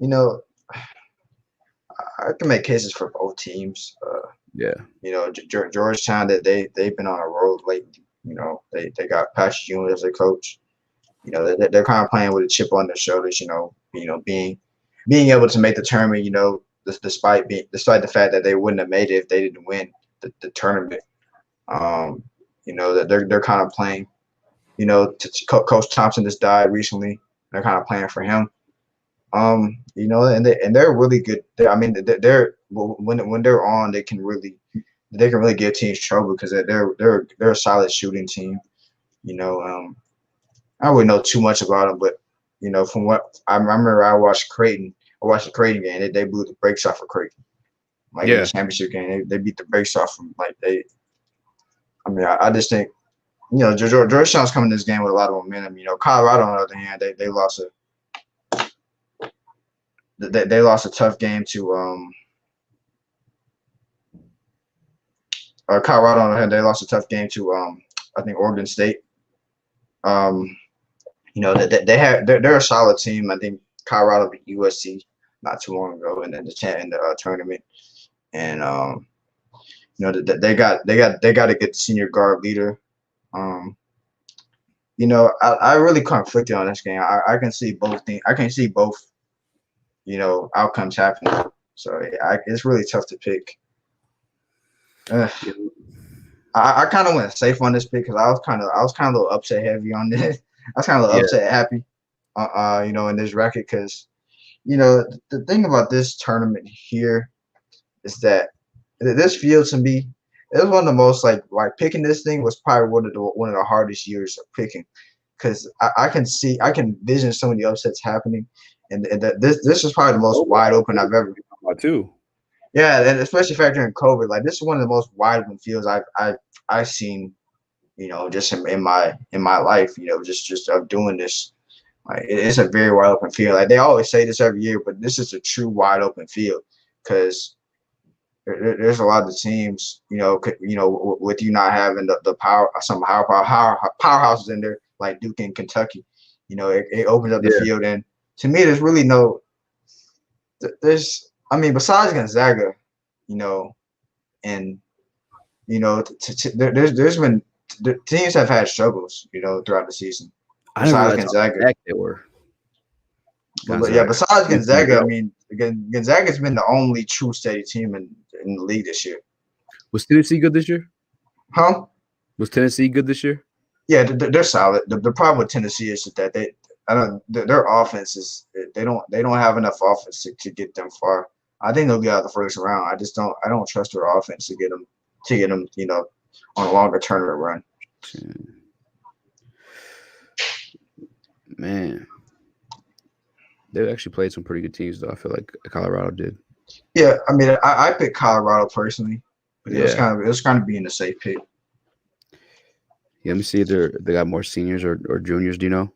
You know, I can make cases for both teams. You know, Georgetown, that they've been on a road lately. You know, they got Patrick Ewing as their coach. You know, they're kind of playing with a chip on their shoulders. You know, being able to make the tournament. You know, despite the fact that they wouldn't have made it if they didn't win the tournament. You know, that they're kind of playing. You know, Coach Thompson just died recently. They're kind of playing for him. You know, and they're really good. I mean, they're when they're on, they can really give teams trouble because they're a solid shooting team. You know, I wouldn't know too much about them, but you know, from what I remember, I watched the Creighton game. They blew the brakes off of Creighton. Like in the championship game, they beat the brakes off from like they. I mean, I just think, you know, Georgetown's coming to this game with a lot of momentum. You know, Colorado on the other hand, they lost a tough game to Colorado on the other hand, they lost a tough game to I think Oregon State. You know, they're a solid team. I think Colorado beat USC not too long ago in the tournament, and you know, they got a good senior guard leader. You know, I really conflicted on this game. I can see both things. I can see both, you know, outcomes happening. So it's really tough to pick. I kind of went safe on this pick because I was kind of a little upset heavy on this. I was kind of a little upset happy, you know, in this bracket because, you know, the thing about this tournament here is that this field to me, it was one of the most like picking this thing was probably one of the hardest years of picking because I can envision so many upsets happening, and this is probably the most wide open I've ever. Too. Yeah, and especially factoring COVID, like this is one of the most wide open fields I've seen, you know, just in my life, you know, just of doing this. Like it's a very wide open field. Like they always say this every year, but this is a true wide open field because there's a lot of the teams, you know, with you not having the power, some powerhouses in there like Duke and Kentucky, you know, it opens up the field. And to me, there's really I mean, besides Gonzaga, you know, and you know, there's been the teams have had struggles, you know, throughout the season. Besides Gonzaga, they were. But yeah, besides Gonzaga, I mean, Gonzaga's been the only true steady team in the league this year. Was Tennessee good this year? Huh? Was Tennessee good this year? Yeah, they're solid. The problem with Tennessee is that their offense is they don't have enough offense to get them far. I think they'll get out of the first round. I don't trust their offense to get them, you know, on a longer tournament run. Man, they actually played some pretty good teams though. I feel like Colorado did. Yeah, I mean, I picked Colorado personally, but it was kind of being a safe pick. Yeah, let me see if they got more seniors or juniors. Do you know?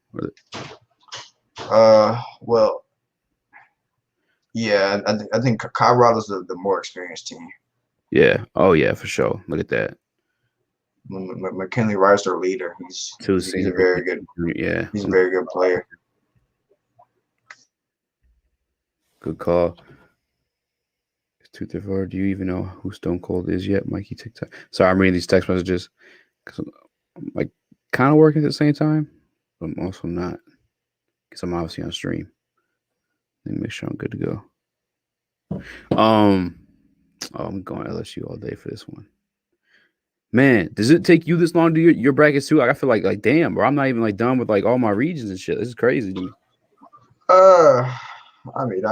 Well, yeah, I think Colorado's the more experienced team. Yeah. Oh yeah, for sure. Look at that. McKinley Rice, their leader. He's a very good. Yeah, he's a very good player. Good call. It's 2:34. Do you even know who Stone Cold is yet, Mikey TikTok? Sorry, I'm reading these text messages because I'm like kind of working at the same time, but I'm also not because I'm obviously on stream. Let me make sure I'm good to go. I'm going LSU all day for this one. Man, does it take you this long to do your brackets too? Like, I feel like damn, bro, I'm not even like done with like all my regions and shit. This is crazy to me. I mean,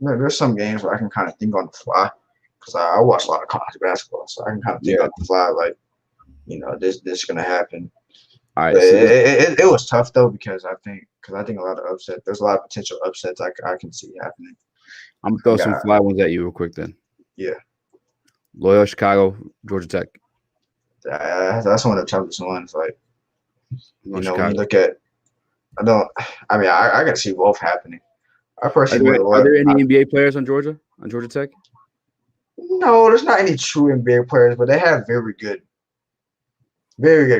there's some games where I can kind of think on the fly because I watch a lot of college basketball, so I can kind of think on the fly, like, you know, this is gonna happen. All right, it was tough though because I think a lot of upsets. There's a lot of potential upsets I can see happening. I'm gonna throw some fly ones at you real quick then. Yeah. Loyola Chicago, Georgia Tech. That's one of the toughest ones. Like, you know, when you look at, I got to see both happening. I personally are there any NBA players on Georgia Tech? No, there's not any true NBA players, but they have very good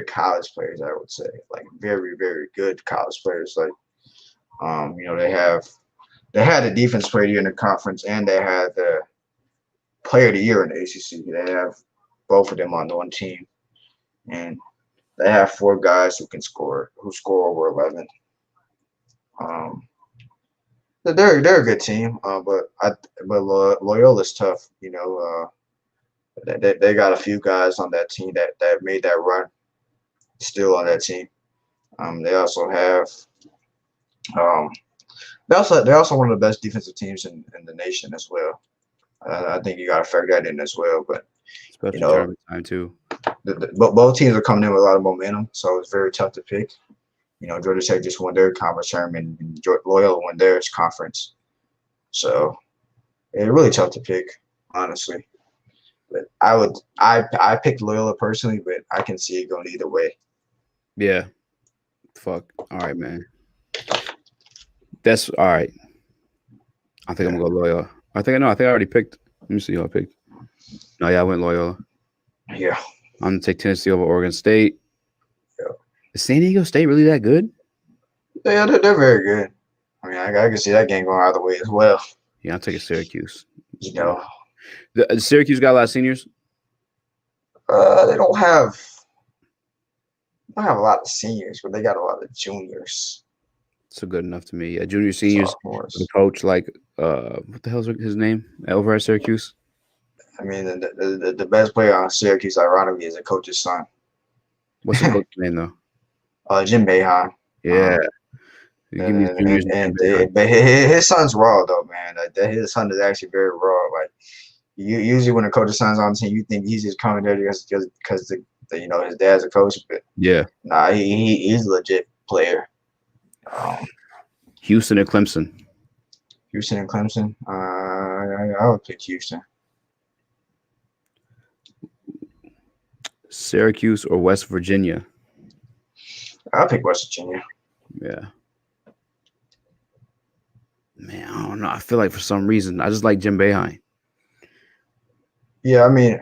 college players. I would say, like very, very good college players. Like, you know, they had the defense player of the year in the conference, and they had the player of the year in the ACC. They have both of them on one team, and they have 4 guys who score over 11. They're a good team, but Loyola's tough. You know, they got a few guys on that team that made that run, still on that team. They also have they're also one of the best defensive teams in the nation as well. I think you got to factor that in as well. But especially tournament time too. Both teams are coming in with a lot of momentum, so it's very tough to pick. Georgia Tech just won their conference tournament, and Loyola won theirs conference. So it's really tough to pick, honestly. But I picked Loyola personally, but I can see it going either way. Yeah. Fuck. All right, man. That's all right. I think I'm gonna go Loyola. I think I already picked. Let me see who I picked. No, yeah, I went Loyola. Yeah. I'm gonna take Tennessee over Oregon State. Yeah. Is San Diego State really that good? Yeah, they're very good. I mean, I can see that game going either way as well. Yeah, I'm taking Syracuse. The Syracuse got a lot of seniors. they don't have a lot of seniors, but they got a lot of juniors. So good enough to me. Yeah, junior seniors. Sophomores. The coach, like, what the hell's his name over at Syracuse? I mean, the best player on Syracuse, ironically, is the coach's son. What's the coach's name though? Jim Boeheim. Yeah. Give me juniors but his son's raw though, man. His son is actually very raw. Like usually when a coach's son's on the team, you think he's just coming there because his dad's a coach. But yeah, nah, he's a legit player. Houston and Clemson. Houston and Clemson. I would pick Houston. Syracuse or West Virginia? I'll pick West Virginia. Yeah. Man, I don't know. I feel like for some reason I just like Jim Boeheim. Yeah, I mean,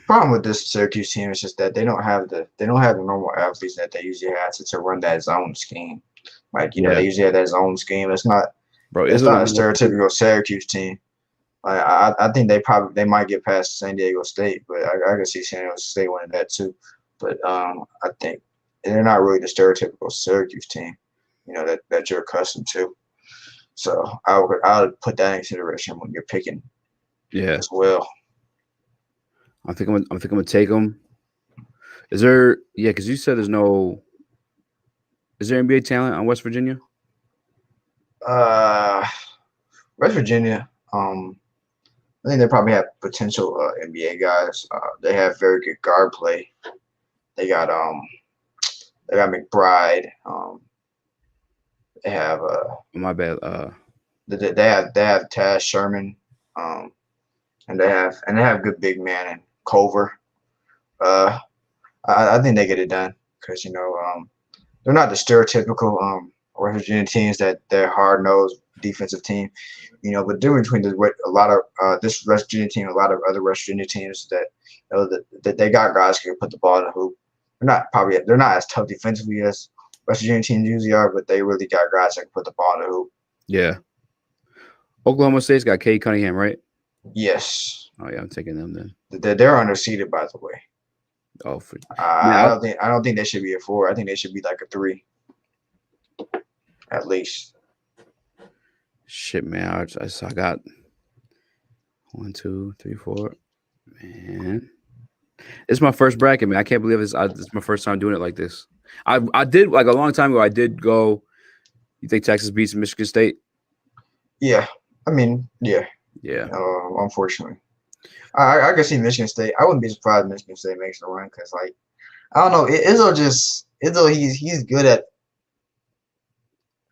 problem with this Syracuse team is just that they don't have the normal athletes that they usually have to run that zone scheme. Like they usually have that zone scheme. It's not a stereotypical Syracuse team. Like I think they might get past San Diego State, but I can see San Diego State winning that too. But I think they're not really the stereotypical Syracuse team, that you're accustomed to. So I would put that in consideration when you're picking. Yeah, as well. I think I'm gonna take them. Is there? Yeah, because you said there's no. Is there NBA talent on West Virginia? West Virginia. I think they probably have potential NBA guys. They have very good guard play. They got McBride. They have my bad. They have Taz Sherman. And they have good big man and Culver. I think they get it done because they're not the stereotypical West Virginia teams that they're hard nosed defensive team. But the difference between a lot of this West Virginia team, and a lot of other West Virginia teams that they got guys who can put the ball in the hoop. They're not as tough defensively as West Virginia teams usually are, but they really got guys that can put the ball in the hoop. Yeah. Oklahoma State's got Cade Cunningham, right? Yes. Oh yeah, I'm taking them then. They're underseeded, by the way. Oh, I don't think they should be a 4. I think they should be like a 3, at least. Shit, man! I got 1, 2, 3, 4. Man, it's my first bracket, man. I can't believe this. It's my first time doing it like this. I did like a long time ago. I did go. You think Texas beats Michigan State? Yeah, I mean, yeah. Yeah. Unfortunately, I can see Michigan State. I wouldn't be surprised if Michigan State makes the run because, like, I don't know. Izzo, he's good at.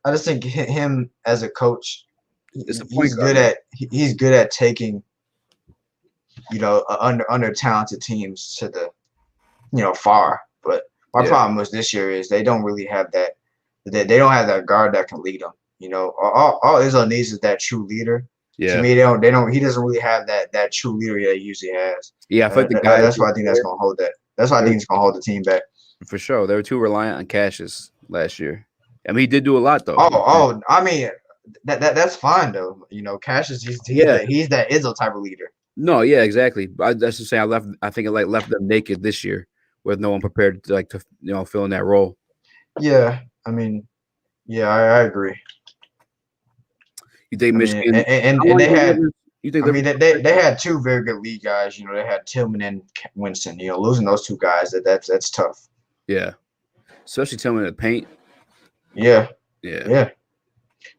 I just think him as a coach, he's good at taking, under talented teams to the, far. But my problem was this year is they don't really have that. They don't have that guard that can lead them. All Izzo needs is that true leader. Yeah. To me, they don't. He doesn't really have that true leader that he usually has. Yeah, I feel like the guy. That's why I think that's gonna hold that. That's why I think he's gonna hold the team back. For sure, they were too reliant on Cassius last year. I mean, he did do a lot though. I mean, that's fine though. Cassius, he's that Izzo type of leader. No, yeah, exactly. That's to say, I think it left them naked this year, with no one prepared to fill in that role. Yeah, I mean, yeah, I agree. You think Michigan and they had? You think they had 2 very good league guys. They had Tillman and Winston. Losing those 2 guys that's tough. Yeah, especially Tillman in the paint. Yeah. I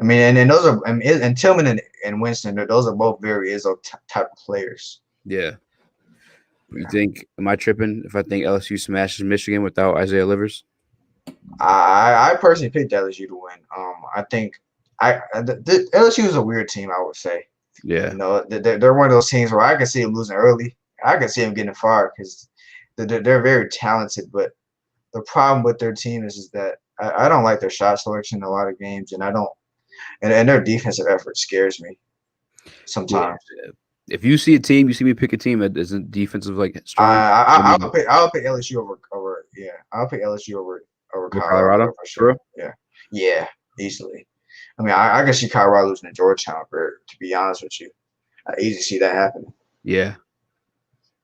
mean, and those are and Tillman and Winston. Those are both very Izzo type of players. Yeah. You think? Am I tripping if I think LSU smashes Michigan without Isaiah Livers? I personally picked LSU to win. I think LSU is a weird team. I would say. Yeah. You know, they're one of those teams where I can see them losing early. I can see them getting far because they're very talented. But the problem with their team is that I don't like their shot selection in a lot of games, and I don't. And their defensive effort scares me sometimes. Yeah. If you see a team, you see me pick a team that isn't defensive like strong. I'll pick LSU over I'll pick LSU over Colorado for sure. Yeah, easily. I mean, I can see Colorado losing to Georgetown, to be honest with you. I easily see that happening. Yeah.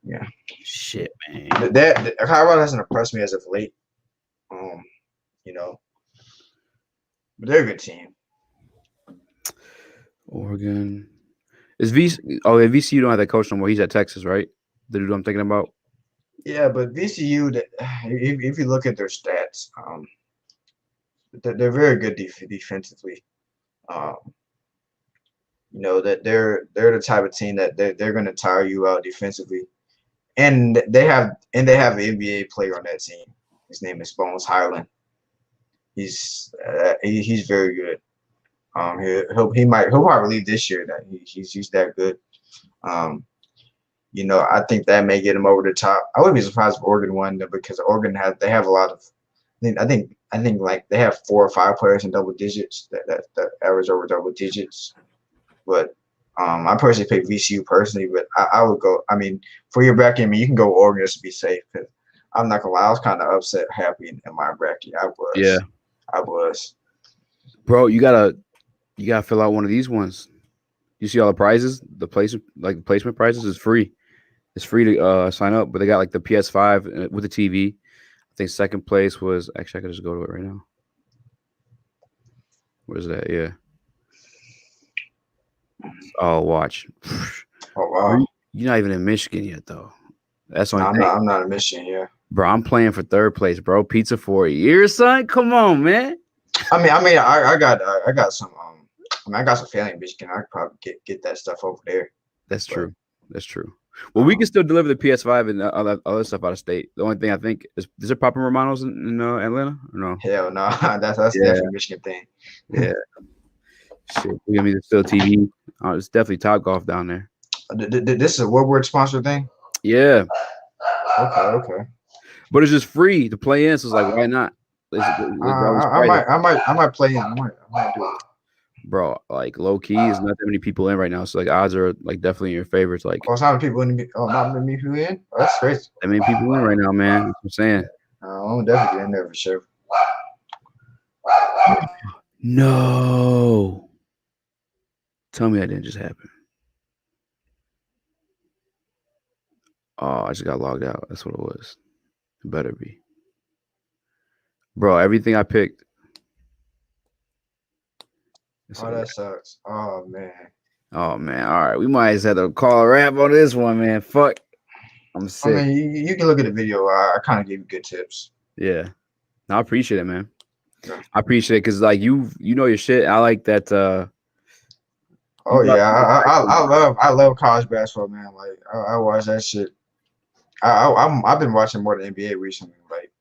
Yeah. Shit, man. Colorado hasn't impressed me as of late. You know, but they're a good team. Oregon is VC. Oh, yeah, VCU don't have that coach no more. He's at Texas, right? The dude I'm thinking about. Yeah, but VCU, if you look at their stats, they're very good defensively. You know that they're the type of team that they're going to tire you out defensively, and they have an NBA player on that team. His name is Bones Highland. He's very good. He'll probably leave this year. That he's that good. You know, I think that may get him over the top. I wouldn't be surprised if Oregon won because Oregon have a lot of. I think like they have 4 or 5 players in double digits that average over double digits. But I personally pick VCU personally, but I would go. I mean, for your bracket, I mean, you can go Oregon just to be safe. Cause I'm not gonna lie, I was kind of upset, happy in my bracket. I was. Yeah, I was. Bro, you gotta fill out one of these ones. You see all the prizes, the placement prizes is free. It's free to sign up, but they got like the PS5 with the TV. I think second place was actually I could just go to it right now. Where's that? Yeah. Oh, watch. Oh wow. You're not even in Michigan yet, though. That's on. I'm not in Michigan here, bro. I'm playing for third place, bro. Pizza for a year, son. Come on, man. I got some. I got some family in Michigan. I could probably get that stuff over there. That's true. That's true. Well, we can still deliver the PS5 and other stuff out of state. The only thing I think is it popping Romanos in Atlanta or no? Hell no. That's definitely a Michigan thing. Yeah. Shit, we gonna need still TV. It's definitely Top Golf down there. This is a Woodward sponsor thing. Yeah. Okay. But it's just free to play in, so it's like, why not? I might play in. I might do it. Bro, like low key, there's not that many people in right now, so like odds are like definitely in your favor. It's like, it's not many people in. Not many people in. Oh, that's crazy. That many people in right now, man. That's what I'm saying. I'm definitely get in there for sure. No. Tell me that didn't just happen. Oh, I just got logged out. That's what it was. It better be. Bro, everything I picked. That sucks. Oh, man. All right. We might have to call a wrap on this one, man. Fuck. I'm sick. I mean, you can look at the video. I kind of gave you good tips. Yeah. No, I appreciate it, man. Yeah. I appreciate it because, like, you know your shit. I like that. Oh yeah, I love college basketball, man. Like I watch that shit. I've been watching more than NBA recently. Like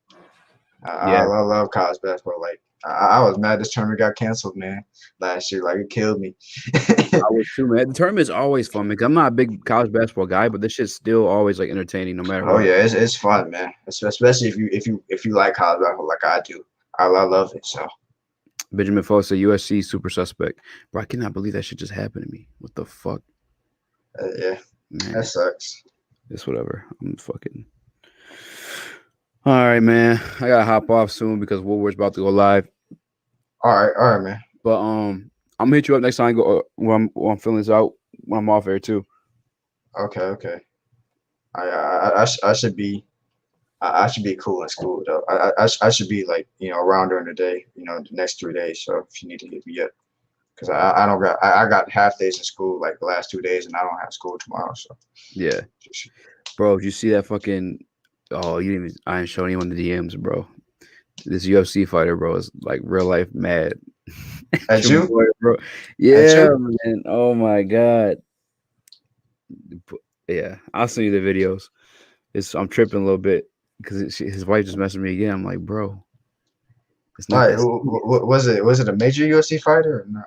I love college basketball. Like I was mad this tournament got canceled, man, last year. Like it killed me. I was too, man. The tournament is always fun, man. I'm not a big college basketball guy, but this shit's still always like entertaining, no matter. Oh yeah, it's fun, man. Especially if you like college basketball like I do. I love it. So. Benjamin Fosa, USC super suspect. Bro, I cannot believe that shit just happened to me. What the fuck? Yeah, man. That sucks. It's whatever. I'm fucking. All right, man. I gotta hop off soon because Woodward's about to go live. All right, man. But I'm gonna hit you up next time. Go when I'm filling this out when I'm off air too. Okay. I should be. I should be cool in school though. I should be like around during the day. The next 3 days. So if you need to hit me up, because I got half days in school like the last 2 days, and I don't have school tomorrow. So yeah, bro. Did you see that fucking? Oh, you didn't even. I didn't show anyone the DMs, bro. This UFC fighter, bro, is like real life mad. At you, boy, bro? Yeah, man. Oh my god. Yeah, I'll send you the videos. I'm tripping a little bit. Because his wife just messaged me again. I'm like, bro, It's All not right, that. was it a major UFC fighter or not?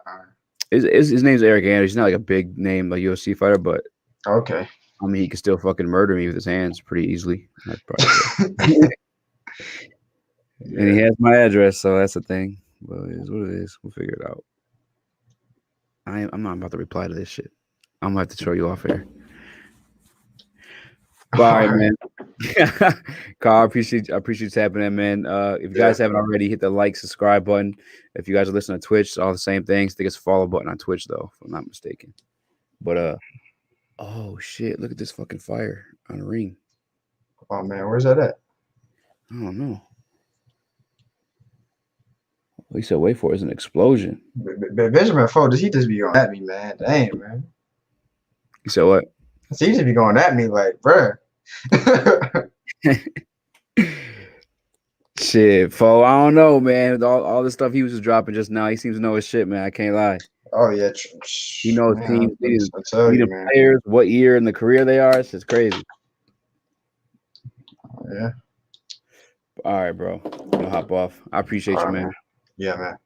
His name's Eric Anders. He's not like a big name, like UFC fighter, but Okay. I mean, he could still fucking murder me with his hands pretty easily. I'd probably And he has my address, so that's the thing. Well, it is what it is. We'll figure it out. I'm not about to reply to this shit. I'm gonna have to throw you off air. All right, man. Carl, I appreciate you tapping in, man. If you guys haven't already, hit the like, subscribe button. If you guys are listening to Twitch, it's all the same things. I think it's a follow button on Twitch, though, if I'm not mistaken. But oh shit, look at this fucking fire on the ring. Oh man, where's that at? I don't know. He said, wait for it. It's an explosion. Benjamin Fo, does he just be going at me, man? Dang, man. You said what? He just be going at me like, bruh. Shit, Fo, I don't know, man. All the stuff he was just dropping just now, he seems to know his shit, man. I can't lie. Oh yeah, He knows man, teams, I tell you, man. players, what year in the career they are. It's just crazy. Yeah. All right, bro. I'm gonna hop off. I appreciate you, man. Yeah, man.